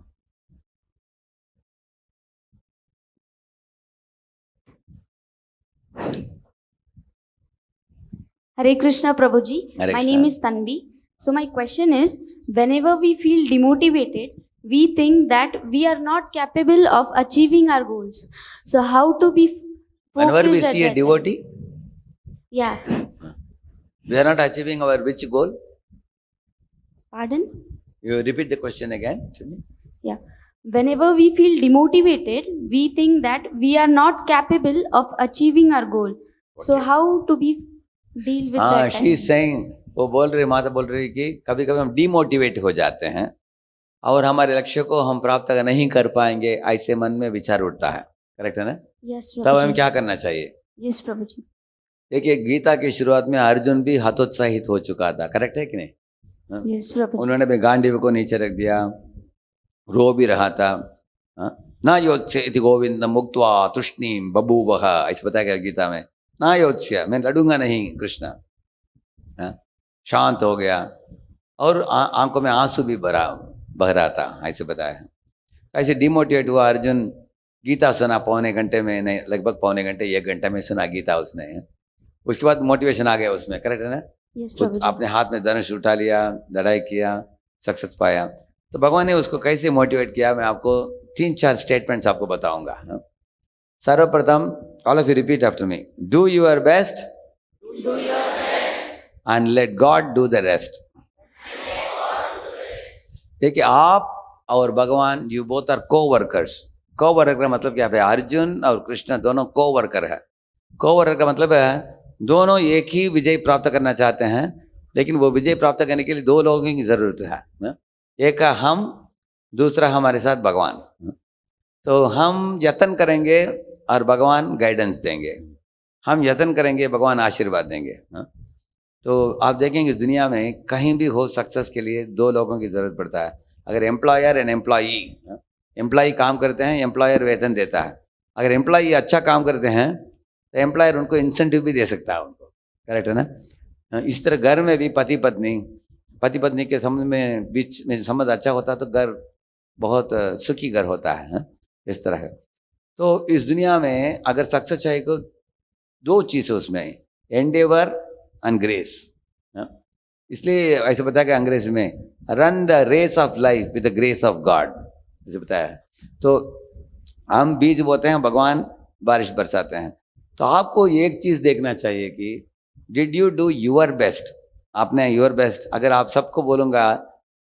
D: Hare Krishna Prabhuji.
A: Hare
D: My
A: Krishna.
D: name is Tanvi. So my question is, whenever we feel demotivated, we think that we are not capable of achieving our goals. So how to be
A: Whenever we
D: focused at
A: see a
D: that time?
A: devotee,
D: Yeah.
A: we are not achieving our which goal?
D: Pardon?
A: You repeat the question again to me.
D: Yeah. Whenever we feel demotivated, we think that we are not capable of achieving our goal. So
A: Okay.
D: how to be deal with
A: हाँ,
D: that
A: she
D: time?
A: is saying, वो बोल रही, माता बोल रही कि कभी कभी हम डिमोटिवेट हो जाते हैं और हमारे लक्ष्य को हम प्राप्त नहीं कर पाएंगे, ऐसे मन में विचार उठता है. करेक्ट है ना?
D: Yes,
A: तब हमें
D: Prabhuji.
A: क्या करना चाहिए?
D: Yes, Prabhuji.
A: देखिए, गीता की शुरुआत में अर्जुन भी हतोत्साहित हो चुका था. करेक्ट है कि नहीं? हाँ?
D: Yes, Prabhuji.
A: उन्होंने भी गांडीव को नीचे रख दिया, रो भी रहा था. ना योत्स्य इति गोविंद मुक्त्वा तुष्णीम बभूवः, ऐसे बताया गया गीता में. ना योत्स्य, मैं लड़ूंगा नहीं कृष्ण. शांत हो गया और आंखों में आंसू भी बह रहा था, ऐसे बताया है. ऐसे डिमोटिवेट हुआ अर्जुन. गीता सुना पौने घंटे में, नहीं लगभग पौने घंटे 1 घंटे में सुना गीता उसने. उसके बाद मोटिवेशन आ गया उसमें. करेक्ट है ना?
D: Yes,
A: खुद
D: Prabhuji.
A: अपने हाथ में धनुष उठा लिया, लड़ाई किया, सक्सेस पाया. तो भगवान ने उसको कैसे मोटिवेट किया, मैं आपको 3-4 स्टेटमेंट्स आपको बताऊंगा. सर्वप्रथम, all of you repeat after me. Do your best and let God do the rest. देखिए, आप और भगवान, यू बोथ आर को वर्कर्स. को वर्कर का मतलब क्या है? अर्जुन और कृष्ण दोनों को वर्कर है. को वर्कर का मतलब है दोनों एक ही विजय प्राप्त करना चाहते हैं, लेकिन वो विजय प्राप्त करने के लिए 2 लोगों की जरूरत है. एक है हम, दूसरा हमारे साथ भगवान. तो हम यत्न करेंगे और भगवान गाइडेंस देंगे. हम यत्न करेंगे, भगवान आशीर्वाद देंगे. तो आप देखेंगे दुनिया में कहीं भी हो, सक्सेस के लिए 2 लोगों की जरूरत पड़ता है. अगर एम्प्लॉयर एंड एम्प्लॉई, एम्प्लॉई काम करते हैं, एम्प्लॉयर वेतन देता है. अगर एम्प्लॉई अच्छा काम करते हैं तो एम्प्लॉयर उनको इंसेंटिव भी दे सकता है उनको. करेक्ट है ना? इस तरह घर में भी पति पत्नी के संबंध में बीच में संबंध अच्छा होता है तो घर बहुत सुखी घर होता है. इस तरह है. तो इस दुनिया में अगर सक्सेस चाहिए तो 2 चीज़ है उसमें, एंडेवर एंड ग्रेस. इसलिए ऐसे बताया गया अंग्रेजी में, run the race of life with the grace of God, ऐसे बताया है. तो हम बीज बोते हैं, भगवान बारिश बरसाते हैं. तो आपको एक चीज़ देखना चाहिए कि did you do your best. आपने योर बेस्ट, अगर आप सबको बोलूँगा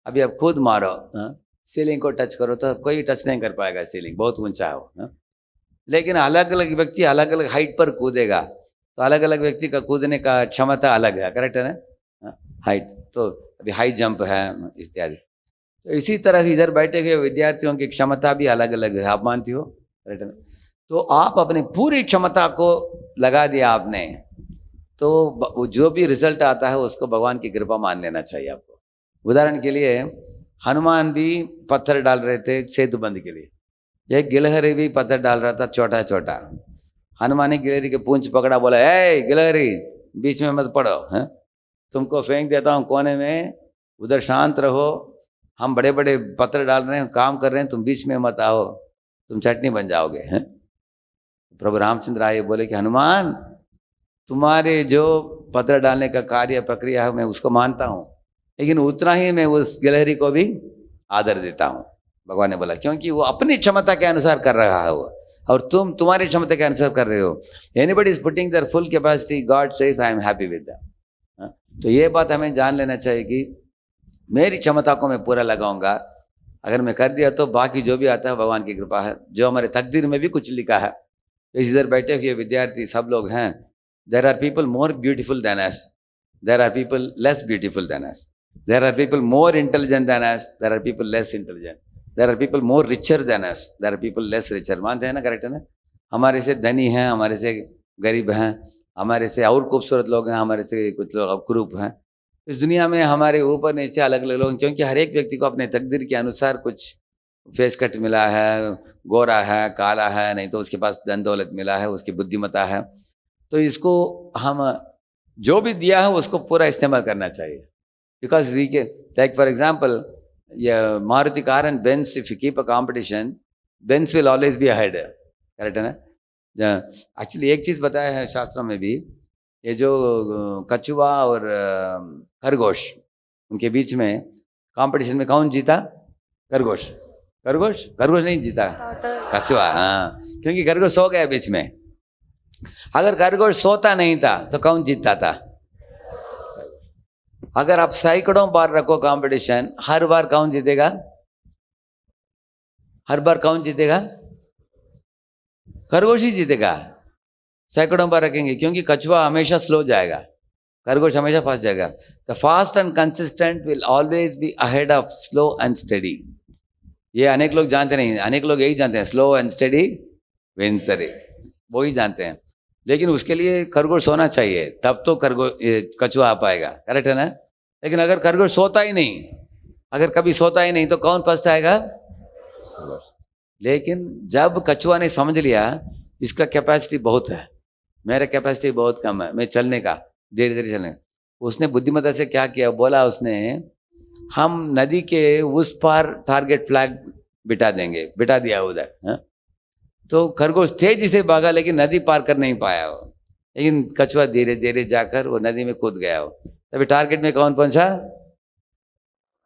A: अभी आप खुद मारो, सीलिंग को टच करो, तो कोई टच नहीं कर पाएगा. सीलिंग बहुत ऊंचा है वो. लेकिन अलग अलग व्यक्ति अलग अलग हाइट पर कूदेगा, तो अलग अलग व्यक्ति का कूदने का क्षमता अलग है. करेक्ट है ना? हाइट तो अभी हाई जंप है इत्यादि. तो इसी तरह इधर बैठे हुए विद्यार्थियों की क्षमता भी अलग अलग है. आप मानती हो? करेक्ट है ना? तो आप अपनी पूरी क्षमता को लगा दिया आपने, तो जो भी रिजल्ट आता है उसको भगवान की कृपा मान लेना चाहिए आपको. उदाहरण के लिए हनुमान भी पत्थर डाल रहे थे सेतु बंद के लिए. एक गिलहरी भी पत्थर डाल रहा था छोटा छोटा। हनुमान ने गिलहरी के पूंछ पकड़ा, बोला, ए गिलहरी बीच में मत पड़ो, हैं? तुमको फेंक देता हूँ कोने में, उधर शांत रहो। हम बड़े बड़े पत्थर डाल रहे हैं, काम कर रहे हैं, तुम बीच में मत आओ, तुम चटनी बन जाओगे, हैं? प्रभु रामचंद्र आए, बोले कि हनुमान, तुम्हारे जो पत्थर डालने का कार्य प्रक्रिया है मैं उसको मानता हूँ, लेकिन उतना ही मैं उस गिलहरी को भी आदर देता हूँ। भगवान ने बोला क्योंकि वो अपनी क्षमता के अनुसार कर रहा है वो, और तुम तुम्हारी क्षमता के अनुसार कर रहे हो। Anybody is putting their full capacity, God says I am happy with that. तो ये बात हमें जान लेना चाहिए कि मेरी क्षमता को मैं पूरा लगाऊंगा, अगर मैं कर दिया तो बाकी जो भी आता है भगवान की कृपा है, जो हमारे तकदीर में भी कुछ लिखा है। इधर बैठे हुए विद्यार्थी सब लोग हैं, there are people more beautiful than us, there are people less beautiful than us, there are people more intelligent than us, there are people less intelligent, there are people more richer than us, there are people less richer. मानते हैं ना, करेक्ट है ना? हमारे से धनी हैं, हमारे से गरीब हैं, हमारे से और खूबसूरत लोग हैं, हमारे से कुछ लोग अकुरूप हैं। इस दुनिया में हमारे ऊपर नीचे अलग अलग लोग, क्योंकि हर एक व्यक्ति को अपने तकदीर के अनुसार कुछ फेस कट मिला है, गोरा है, काला है, नहीं तो उसके पास धन दौलत मिला है, उसकी बुद्धिमत्ता है। तो इसको हम जो भी दिया है उसको पूरा इस्तेमाल करना चाहिए। बिकॉज वी के like for example Maruti car and Benz, if you keep a competition, Benz will always be ahead, correct है ना? एक्चुअली एक चीज़ बताया है शास्त्रों में भी, ये जो कछुआ और खरगोश, उनके बीच में कंपटीशन में कौन जीता? खरगोश। खरगोश खरगोश नहीं जीता, कछुआ। हाँ, क्योंकि खरगोश सो गया बीच में। अगर खरगोश सोता नहीं था तो कौन जीतता था? अगर आप सैकड़ों बार रखो कंपटीशन, हर बार कौन जीतेगा? हर बार कौन जीतेगा? खरगोश ही जीतेगा। सैकड़ों बार रखेंगे, क्योंकि कछुआ हमेशा स्लो जाएगा, खरगोश हमेशा फास्ट जाएगा। The fast and consistent will always be ahead of slow and study. ये अनेक लोग जानते नहीं, अनेक लोग यही जानते हैं, slow and steady wins the race, वो ही जानते हैं। लेकिन उसके लिए खरगोश सोना चाहिए, तब तो कछुआ आ पाएगा, करेक्ट है ना? लेकिन अगर खरगोश सोता ही नहीं, अगर कभी सोता ही नहीं, तो कौन फर्स्ट आएगा? खरगोश। लेकिन जब कछुआ ने समझ लिया इसका कैपेसिटी बहुत है, मेरा कैपेसिटी बहुत कम है, मैं चलने का, धीरे धीरे चलने, उसने बुद्धिमत्ता से क्या किया, बोला उसने, हम नदी के उस पार टारगेट फ्लैग बिठा देंगे, बिठा दिया उधर, हाँ? तो खरगोश तेजी से भागा, लेकिन नदी पार कर नहीं पाया वो, लेकिन कछुआ धीरे धीरे जाकर वो नदी में कूद गया। वो तभी टारगेट में कौन पहुंचा?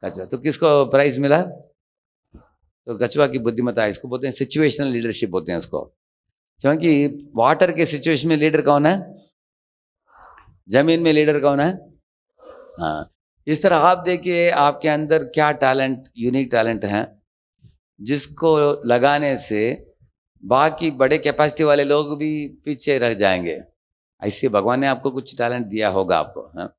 A: कछुआ। तो किसको प्राइज मिला? तो कछुआ की बुद्धिमत्ता। इसको बोलते हैं सिचुएशनल लीडरशिप बोलते हैं उसको, क्योंकि वाटर के सिचुएशन में लीडर कौन है? जमीन में लीडर कौन है? हाँ। इस तरह आप देखिए आपके अंदर क्या टैलेंट, यूनिक टैलेंट है, जिसको लगाने से बाकी बड़े कैपेसिटी वाले लोग भी पीछे रह जाएंगे। ऐसे भगवान ने आपको कुछ टैलेंट दिया होगा आपको, हाँ?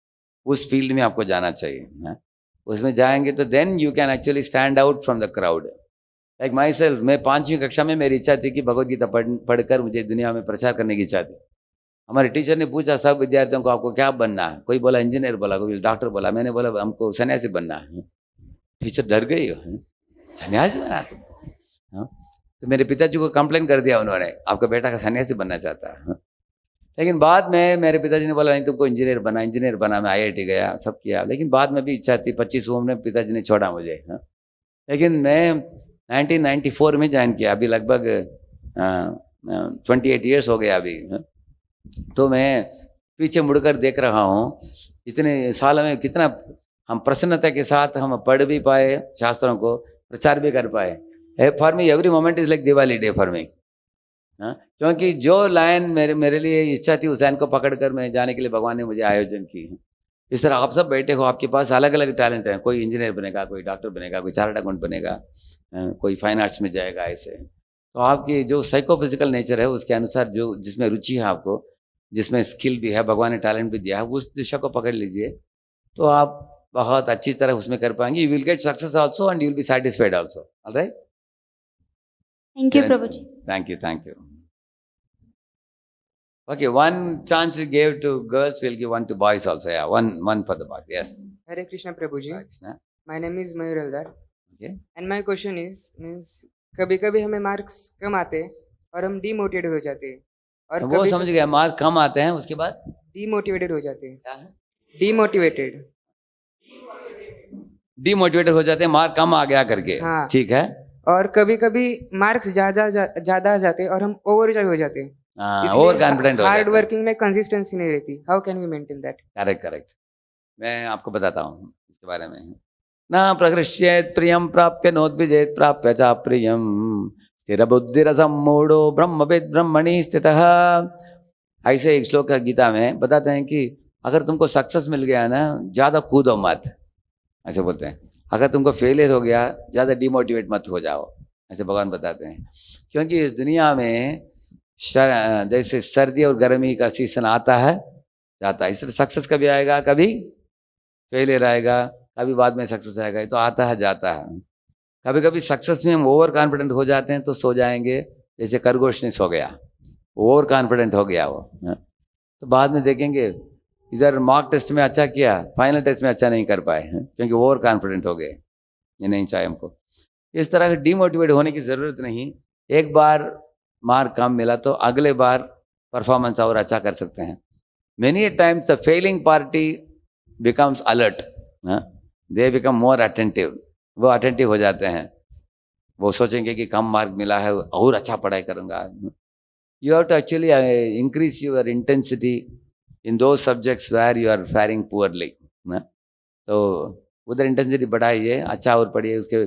A: उस फील्ड में आपको जाना चाहिए, हाँ? उसमें जाएंगे तो then you can actually stand out from the crowd. Like myself, मैं 5वीं कक्षा में मेरी इच्छा थी कि भगवद गीता पढ़कर मुझे दुनिया में प्रचार करने की इच्छा थी। हमारे टीचर ने पूछा सब विद्यार्थियों को आपको क्या बनना है, कोई बोला इंजीनियर बोला, कोई डॉक्टर बोला, मैंने बोला हमको सन्यासी बनना है। टीचर डर गई, सन्यासी बना तुम? हाँ? तो मेरे पिताजी को कंप्लेन कर दिया उन्होंने, आपका बेटा का सन्यासी बनना चाहता है। लेकिन बाद में मेरे पिताजी ने बोला नहीं तुमको इंजीनियर बना, इंजीनियर बना। मैं IIT गया, सब किया, लेकिन बाद में भी इच्छा थी, 25 उम्र में पिताजी ने छोड़ा मुझे, हाँ? लेकिन मैं 1994 में ज्वाइन किया, अभी लगभग 28 ईयर्स हो गया अभी, हाँ? तो मैं पीछे मुड़कर देख रहा हूँ इतने सालों में कितना हम प्रसन्नता के साथ हम पढ़ भी पाए, शास्त्रों को प्रचार भी कर पाए। For me every moment is like Diwali day for me, क्योंकि जो लाइन मेरे लिए इच्छा थी उस लाइन को पकड़कर मैं जाने के लिए भगवान ने मुझे आयोजन की। इस तरह आप सब बैठे हो, आपके पास अलग अलग टैलेंट है, कोई इंजीनियर बनेगा, कोई डॉक्टर बनेगा, कोई चार्टर्ड अकाउंटेंट बनेगा, कोई फाइन आर्ट्स में जाएगा। ऐसे तो आपकी जो साइकोफिजिकल नेचर है उसके अनुसार जो जिसमें रुचि है आपको, जिसमें स्किल भी है, भगवान ने टैलेंट भी दिया है, उस दिशा को पकड़ लीजिए तो आप बहुत अच्छी तरह उसमें कर पाएंगे। You will get success also and you will be satisfied also. Alright,
D: Thank you, Prabhuji.
A: Thank you. Okay, one chance we gave to girls, we'll give one to boys also. Yeah, one for the boys. Yes.
E: Hare Krishna Prabhuji.
A: Hare Krishna.
E: My name is Mayur Eldar.
A: Okay.
E: And my question is, means कभी कभी हमें मार्क्स कम आते हैं और हम डीमोटिवेटेड हो जाते हैं, और
A: वो
E: कभी
A: समझ गया, मार्क कम आते हैं उसके बाद
E: डीमोटिवेटेड हो जाते हैं।
A: क्या है,
E: डीमोटिवेटेड।
A: डिमोटिवेटेड हो जाते हैं मार्क कम आ गया करके।
E: हाँ।
A: ठीक है,
E: और कभी कभी मार्क्स ज्यादा आ जाते हैं और हम ओवर हो जाते हैं।
A: ओवर
E: इसलिए
A: कॉन्फिडेंट हो
E: हार्ड
A: जाते हैं।
E: वर्किंग में कंसिस्टेंसी नहीं रहती। How can we maintain that?
A: Correct correct, मैं आपको बताता हूँ इसके बारे में। न प्रकृष्येत प्रियम प्राप्य नोद्विजेत प्राप्य च प्रियम स्थिर बुद्धिरसम मूढ़ो ब्रह्मविद ब्रह्मणि स्थितः। ऐसे एक श्लोक है गीता में, बताते हैं कि अगर तुमको सक्सेस मिल गया ना, ज़्यादा कूदो मत, ऐसे बोलते हैं। अगर तुमको फेलियर हो गया, ज़्यादा डिमोटिवेट मत हो जाओ, ऐसे भगवान बताते हैं। क्योंकि इस दुनिया में जैसे सर्दी और गर्मी का सीजन आता है जाता है, इसलिए सक्सेस कभी आएगा, कभी फेलियर आएगा, कभी बाद में सक्सेस आएगा, ये तो आता है जाता है। कभी कभी सक्सेस में हम ओवर कॉन्फिडेंट हो जाते हैं तो सो जाएंगे, जैसे खरगोश ने सो गया, ओवर कॉन्फिडेंट हो गया वो। तो बाद में देखेंगे इधर मॉक टेस्ट में अच्छा किया, फाइनल टेस्ट में अच्छा नहीं कर पाए, क्योंकि ओवर कॉन्फिडेंट हो गए। ये नहीं चाहिए हमको। इस तरह से डिमोटिवेट होने की ज़रूरत नहीं। एक बार मार्क कम मिला तो अगले बार परफॉर्मेंस और अच्छा कर सकते हैं। Many times the failing party becomes alert, they become more attentive, वो अटेंटिव हो जाते हैं। वो सोचेंगे कि कम मार्क मिला है और अच्छा पढ़ाई करूँगा। You have to actually increase your intensity in those subjects where you are faring poorly. तो उधर इंटेंसिटी बढ़ाइए, अच्छा और पढ़िए। उसके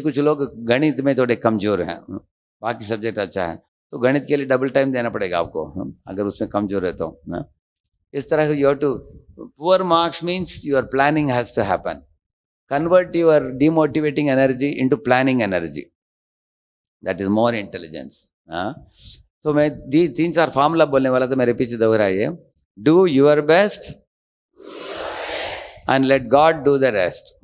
A: कुछ लोग गणित में थोड़े कमज़ोर हैं, बाकी सब्जेक्ट अच्छा है, तो गणित के लिए डबल टाइम देना पड़ेगा आपको, अगर उसमें कमज़ोर है तो। इस तरह you have to, poor marks means your planning has to happen. Convert your demotivating energy into planning energy, that is more intelligence. तो मैं 3-4 फार्मूला बोलने वाला था, मेरे पीछे दोहराइए। Do your best and let God do the rest.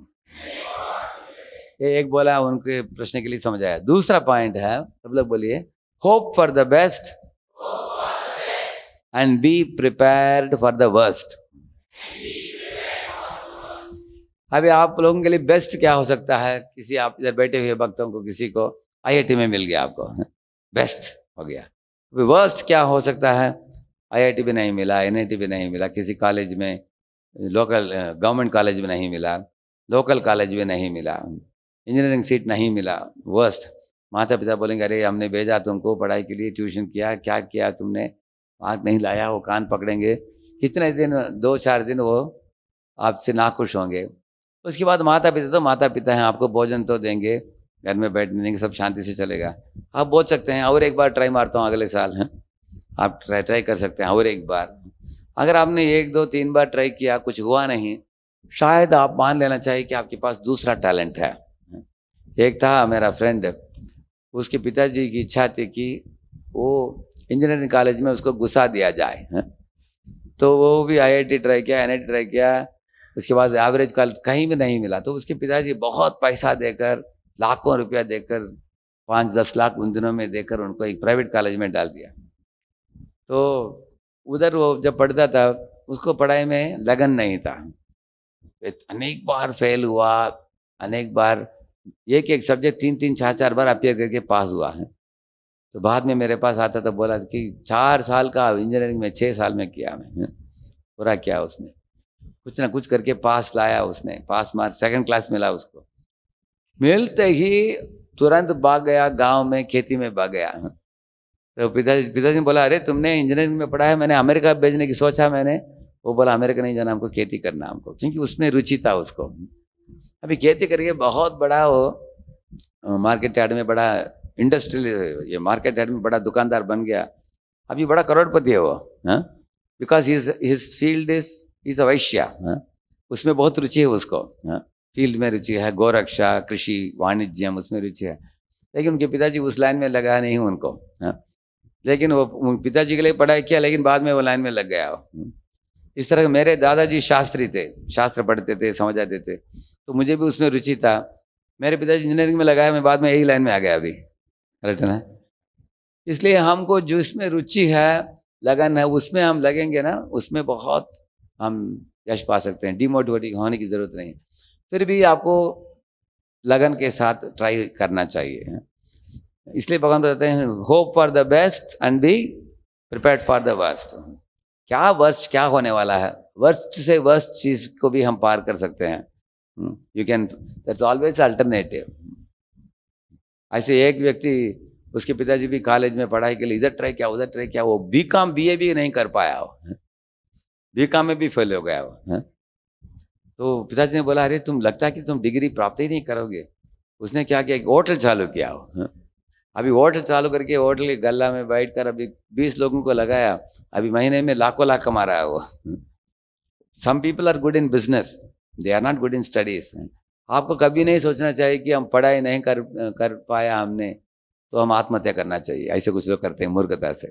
A: ये एक बोला, उनके प्रश्न के लिए समझाया। दूसरा पॉइंट है, सब लोग बोलिए, hope for the best and be prepared for the worst. अभी आप लोगों के लिए बेस्ट क्या हो सकता है? किसी, आप इधर बैठे हुए भक्तों को, किसी को आईआईटी में मिल गया, आपको बेस्ट हो गया। वर्स्ट क्या हो सकता है? आईआईटी भी नहीं मिला, एनआईटी भी नहीं मिला, किसी कॉलेज में, लोकल गवर्नमेंट कॉलेज में नहीं मिला, लोकल कॉलेज में नहीं मिला, इंजीनियरिंग सीट नहीं मिला, वर्स्ट। माता पिता बोलेंगे, अरे हमने भेजा तुमको पढ़ाई के लिए, ट्यूशन किया, क्या किया तुमने, मार्क नहीं लाया। वो कान पकड़ेंगे, कितने दिन, 2-4 दिन वो आपसे नाखुश होंगे। उसके बाद माता पिता हैं, आपको भोजन तो देंगे, घर में बैठने देंगे, सब शांति से चलेगा। आप बोल सकते हैं और एक बार ट्राई मारता हूँ अगले साल, हैं, आप ट्राई कर सकते हैं और एक बार। अगर आपने 1-2-3 बार ट्राई किया, कुछ हुआ नहीं, शायद आप मान लेना चाहिए कि आपके पास दूसरा टैलेंट है। एक था मेरा फ्रेंड, उसके पिताजी की इच्छा थी कि वो इंजीनियरिंग कॉलेज में उसको घुसा दिया जाए, तो वो भी आईआईटी ट्राई किया, एनआईटी ट्राई किया, उसके बाद एवरेज कॉलेज कहीं भी नहीं मिला। तो उसके पिताजी बहुत पैसा देकर, लाखों रुपया देकर, 5-10 लाख उन दिनों में देकर उनको एक प्राइवेट कॉलेज में डाल दिया। तो उधर वो जब पढ़ता था, उसको पढ़ाई में लगन नहीं था, अनेक बार फेल हुआ, अनेक बार एक सब्जेक्ट 3-4 बार अपियर करके पास हुआ है। तो बाद में मेरे पास आता था, बोला कि 4 साल का इंजीनियरिंग में 6 साल में किया मैं, पूरा किया उसने, कुछ ना कुछ करके पास लाया उसने, पास मार्क 2nd क्लास मिला उसको। मिलते ही तुरंत भाग गया गांव में, खेती में भाग गया। तो पिताजी ने बोला, अरे तुमने इंजीनियरिंग में पढ़ा है, मैंने अमेरिका भेजने की सोचा मैंने। वो बोला, अमेरिका नहीं जाना हमको, खेती करना हमको, क्योंकि उसमें रुचि था उसको। अभी खेती करके बहुत बड़ा वो मार्केट यार्ड में बड़ा इंडस्ट्रियल, ये मार्केट यार्ड में बड़ा दुकानदार बन गया। अभी बड़ा करोड़पति है वो, because his field is a वैश्य, उसमें बहुत रुचि है उसको, फील्ड में रुचि है, गोरक्षा, कृषि, वाणिज्यम, उसमें रुचि है। लेकिन उनके पिताजी उस लाइन में लगा नहीं उनको, लेकिन वो पिताजी के लिए पढ़ाई किया, लेकिन बाद में वो लाइन में लग गया। इस तरह मेरे दादाजी शास्त्री थे, शास्त्र पढ़ते थे, समझ आते थे, तो मुझे भी उसमें रुचि था। मेरे पिताजी इंजीनियरिंग में लगाया, मैं बाद में यही लाइन में आ गया अभी, करेक्ट है ना? इसलिए हमको जो इसमें रुचि है, लगन है, उसमें हम लगेंगे ना, उसमें बहुत हम यश पा सकते हैं। डिमोटिवेटिंग होने की ज़रूरत नहीं, फिर भी आपको लगन के साथ ट्राई करना चाहिए। इसलिए भगवान बताते हैं hope for the best and be prepared for the worst. क्या वर्स्ट क्या होने वाला है, वर्स्ट से वर्स्ट चीज को भी हम पार कर सकते हैं। You can, that's always alternative. ऐसे एक व्यक्ति, उसके पिताजी भी कॉलेज में पढ़ाई के लिए इधर ट्राई किया उधर ट्राई किया, वो बीकॉम बीए भी नहीं कर पाया, वो बीकॉम में भी फेल हो गया वो। तो पिताजी ने बोला अरे तुम लगता है कि तुम डिग्री प्राप्त ही नहीं करोगे। उसने क्या किया, एक होटल चालू किया वो। अभी होटल चालू करके होटल के गल्ला में बैठकर अभी 20 लोगों को लगाया, अभी महीने में लाखों लाख कमा रहा है वो। Some people are good in business, they are not good in studies. आपको कभी नहीं सोचना चाहिए कि हम पढ़ाई नहीं कर पाया हमने तो हम आत्महत्या करना चाहिए। ऐसे कुछ लोग करते हैं मूर्खता से।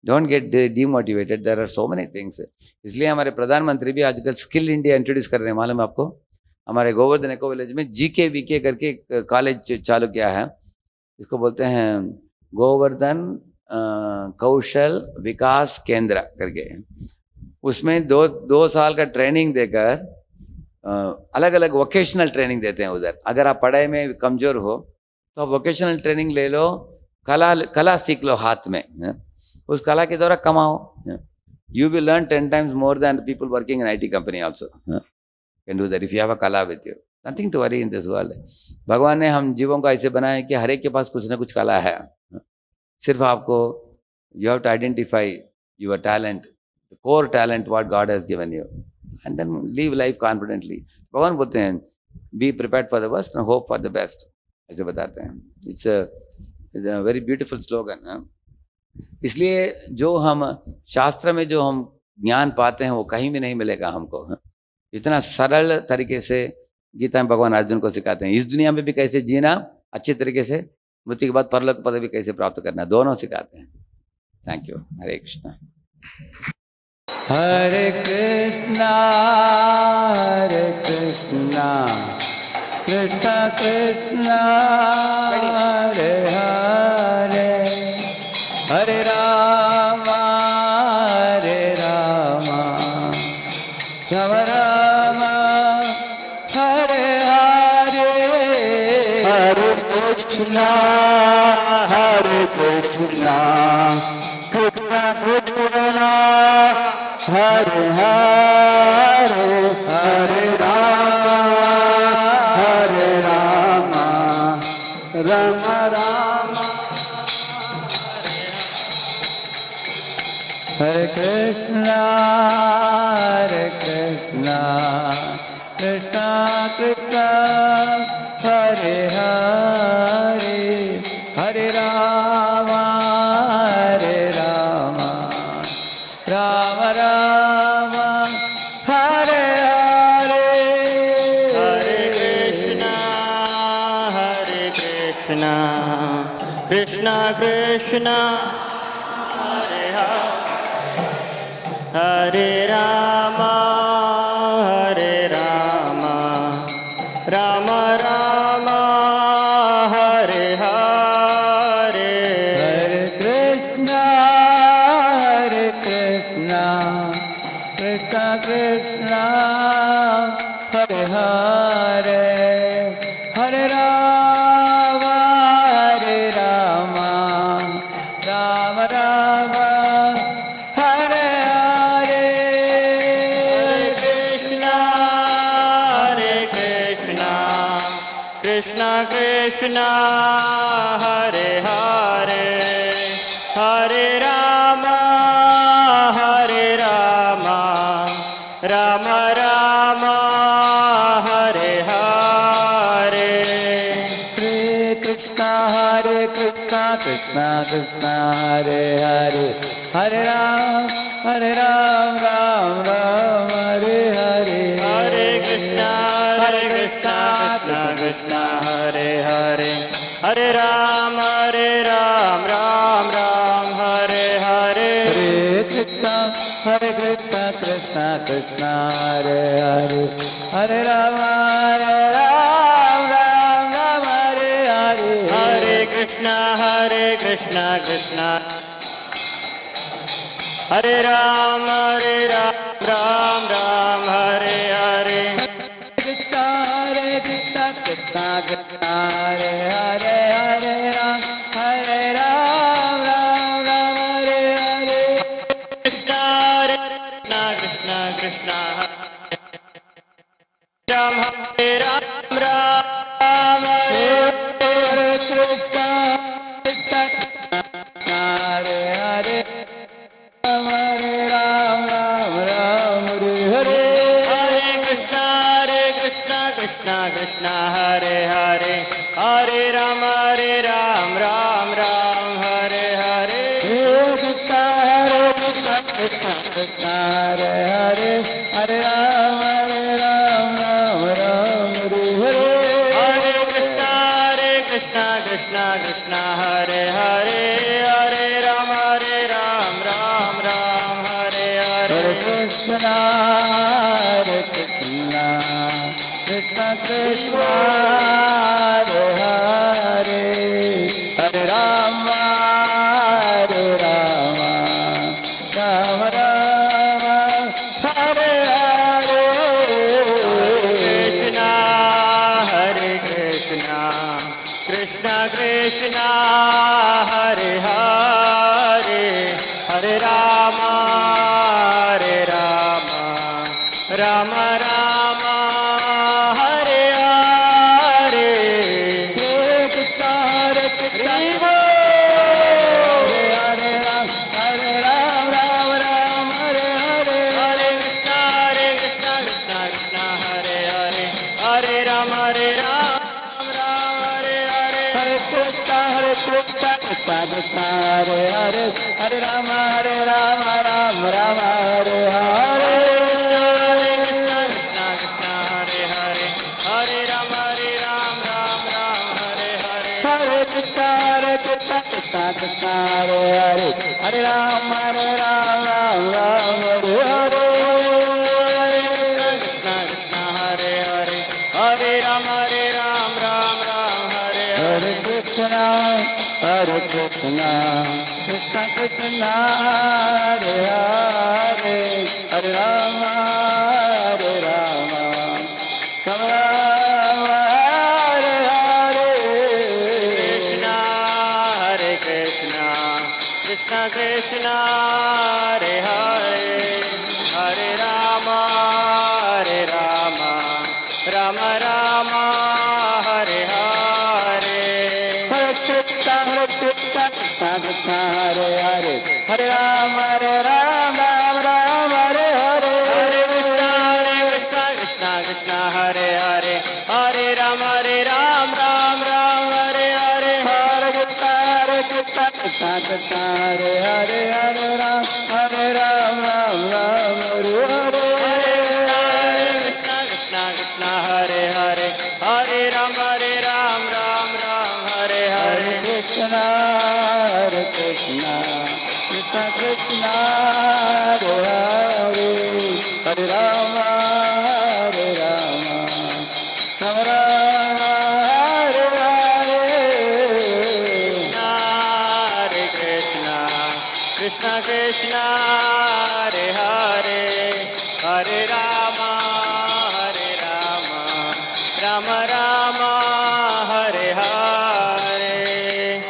A: Don't get demotivated, there are so many things. इसलिए हमारे प्रधानमंत्री भी आजकल स्किल इंडिया इंट्रोड्यूस कर रहे हैं, मालूम है आपको। हमारे गोवर्धन एको विलेज में जीके वीके करके कॉलेज चालू किया है। इसको बोलते हैं गोवर्धन कौशल विकास केंद्र करके। उसमें दो साल का ट्रेनिंग देकर अलग अलग वोकेशनल ट्रेनिंग देते हैं उधर। अगर आप पढ़ाई में कमजोर हो तो आप वोकेशनल ट्रेनिंग ले लो, कला सीख लो हाथ में, उस कला के द्वारा कमाओ। You will learn 10 times more than people working in IT company also. Can do that if you have a kala with you. Nothing to worry in this world. भगवान ने हम जीवों को ऐसे बनाया कि हर एक के पास कुछ ना कुछ कला है। सिर्फ आपको you have to identify your talent, the core talent what God has given you, and then live life confidently. भगवान बोलते हैं be prepared for the worst and hope for the best, ऐसे बताते हैं। It's a very beautiful slogan. इसलिए जो हम शास्त्र में जो हम ज्ञान पाते हैं वो कहीं भी नहीं मिलेगा हमको। इतना सरल तरीके से गीता में भगवान अर्जुन को सिखाते हैं। इस दुनिया में भी कैसे जीना अच्छे तरीके से, मृत्यु के बाद परलोक पदवी कैसे प्राप्त करना, दोनों सिखाते हैं। Thank you. Hare Krishna.
C: Hare Krishna Krishna Krishna Hare Hare, Hare Ram Ram Ram Hare Hare, Hare Krishna Krishna Krishna Hare Hare, Hare Ram Ram Ram Hare Krishna Krishna Krishna Hare Hare, Hare Ram Ram Ram Hare Hare, Hare Krishna Krishna Krishna Hare Hare, Hare Ram Ram Ram Hare Hare, Hare Krishna Krishna Krishna Hare Hare, Hare Ram Ram Ram Hare Hare, Krishna Krishna Hare Hare, Hare Ram Ram Ram Hare Hare, Hare Krishna Krishna Krishna Hare Hare, Hare Ram Ram Hare Hare, Hare Krishna Krishna Krishna Hare Hare, Hare Ram Ram Hare Hare, Hare Krishna Krishna Krishna Hare Hare, Hare Ram Ram Hare Hare, Hare Krishna Krishna Hare Ram Ram Hare Hare, Krishna Krishna Krishna Hare Hare, Hare Ram Hare Ram, Ram Ram, Hare Hare.
B: Hare Krishna, Krishna Krishna, Hare Hare, Hare Ram, Ram Ram, Hare Hare.
C: Hare Krishna, Krishna Krishna, Hare Hare, Hare Ram, Ram Ram, Hare Hare.
B: Hare Krishna, Krishna Krishna, Hare Hare, Hare Rama, Rama Rama, Hare Hare.
C: Hare Krishna, Krishna Krishna, Hare Hare, Hare Rama, Rama Rama, Hare Hare.
B: Hare Krishna, Hare Ram, Ram Ram, Hare Hare.
C: Hare Krishna, Krishna Krishna, Hare Hare, Hare Rama, Hare Hare.
B: Hare Krishna, Krishna Krishna, Hare Hare, Hare Rama, Rama Rama, Hare Hare. Hare Krishna, Krishna Krishna, Hare Hare, Hare Rama, Rama Rama, Hare Hare. Hare Krishna, Krishna Krishna, Hare Hare, Hare Rama, Rama Rama, Hare Hare.
C: Krishna, Krishna, Hare Hare, Hare Rama, Rama Rama, Hare Hare.
B: Hare Krishna, Krishna Krishna, Hare Hare, Hare Rama, Rama Rama, Hare Hare.
C: Hare Krishna, Krishna, Hare Hare, Hare Rama, Ram Ram, Hare Hare.
B: Hare Krishna, Krishna Krishna, Hare Hare, Hare Ram, Ram Hare Hare.
C: Krishna, Hare Hare, Hare Rama, Ram Hare Hare.
B: Krishna, Krishna Krishna, Hare Hare, Hare Rama, Rama Rama, Hare Hare.
C: Hare Krishna, Krishna, Hare Hare, Hare Rama, Rama Rama, Hare Hare.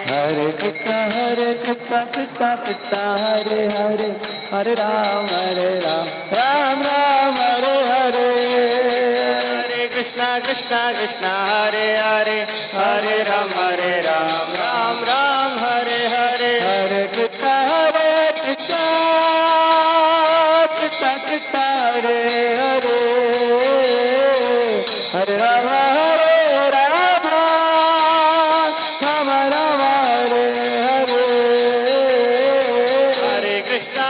B: Hare Krishna, Krishna Krishna, Hare Hare, Hare Rama, Rama Rama, Hare Hare.
C: Hare Krishna, Krishna, Hare Hare, Hare Rama, Ram Hare Hare.
B: Hare Krishna, Krishna Krishna, Hare Hare, Hare Rama, Rama Rama, Hare Hare.
C: Hare Krishna,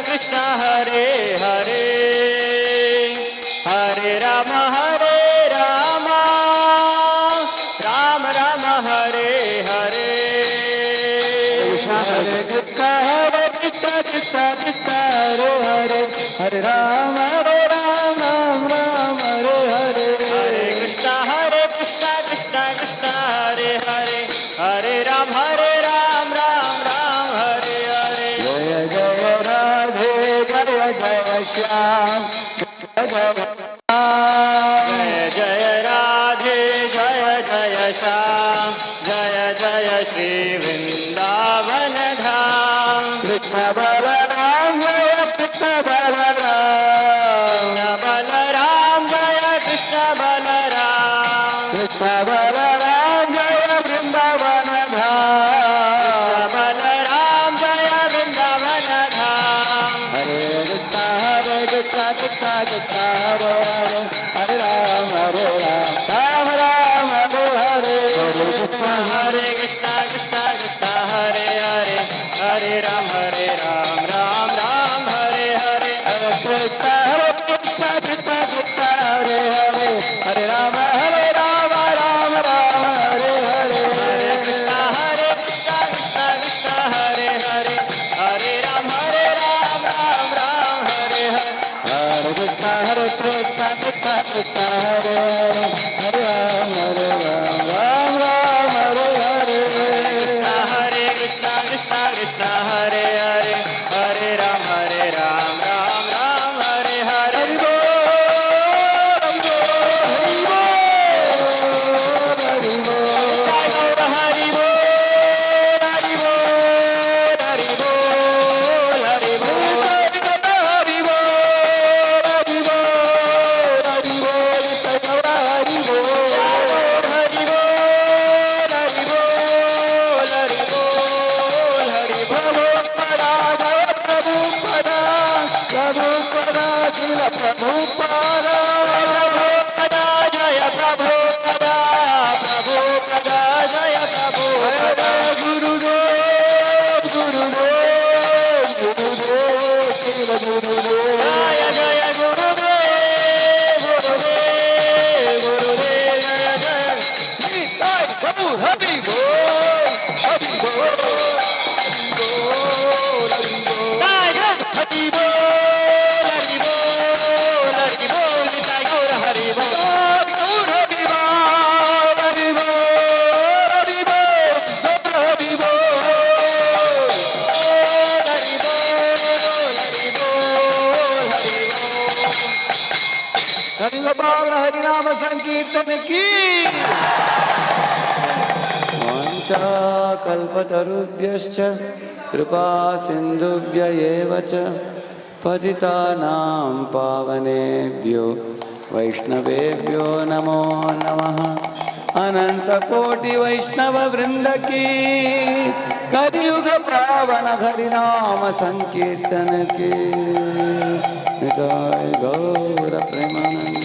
C: Krishna, Hare Hare, Hare Rama, Rama Rama, Hare Hare.
B: Hare Krishna, Krishna Krishna, Hare Hare, Hare Rama, Rama Rama, Hare Hare.
C: Hare Krishna, Krishna, Hare Hare, Hare Ram, Ram Hare Hare.
B: Jaya Jaya Radhe, Jaya Jaya Shyam, Jaya
C: जय जय राधे जय जय श्याम जय जय श्री वृंदावन धाम.
B: Krishna Balaram, Jaya Krishna Balaram,
C: Balram जय Krishna Balram.
B: Krishna Balaram, Jaya Vrindavan Dham.
C: Balram जय वृंदावन धाम.
B: Hare Krishna, Krishna Krishna, Hare Hare, Hare Rama,
C: हरे राम राम राम हरे हरे
B: हरे कृष्णा कृष्णा कृष्णा हरे हरे हरे राम राम राम हरे हरे
C: कृष्णा कृष्णा कृष्णा हरे हरे हरे राम राम हरे हरे
B: हरे कृष्णा कृष्णा कृष्णा हरे हरे हरे राम राम हरे हरे
C: हरे कृष्णा कृष्णा कृष्णा हरे हरे हरे राम राम हरे हरे
B: हरि बोल हरि बोल
C: हरि बोल हरि बोल हरि बोल हरि बोल
B: हरि बोल हरि बोल हरि बोल हरि बोल
C: हरि बोल हरि बोल हरि बोल हरि बोल
B: प्रभुपदा प्रभुपदा प्रभुपदा शिल प्रभुपदा
C: प्रभुपदा जय प्रभुपदा प्रभुपदा जय प्रभुपदा
B: गुरुदेव गुरुदेव गुरुदेव शिल गुरुदेव
C: जय जय गुरुदेव गुरुदेव गुरुदेव जय जय
B: प्रभु हरि बोल हरि बोल
C: टाइगर हरि बोल हरि बोल हरि बोल टाइगर हरि बोल
B: हरि बोल हरि बोल हरि बोल हरि बोल
C: हरि बोल हरि बोल हरि बोल
B: हरि गोपाल हरि नाम संकीर्तन की कल्पतरुभ्यश्च कृपा सिन्धुभ्य एव च पतितानां पावनेभ्यो वैष्णवेभ्यो नमो नमः अनंतकोटि वैष्णव वृंद की कलियुग पावन हरिनाम संकीर्तन की निताय गौर प्रेमानंद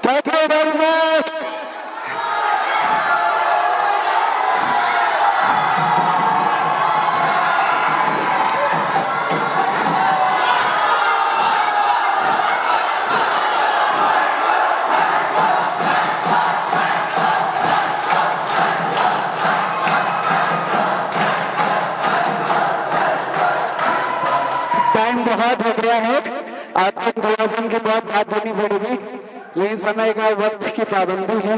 B: Thank you very much. Time बहुत हो गया है, आपको देवोशन की बहुत बात देनी पड़ेगी, लेकिन समय का वक्त की पाबंदी है।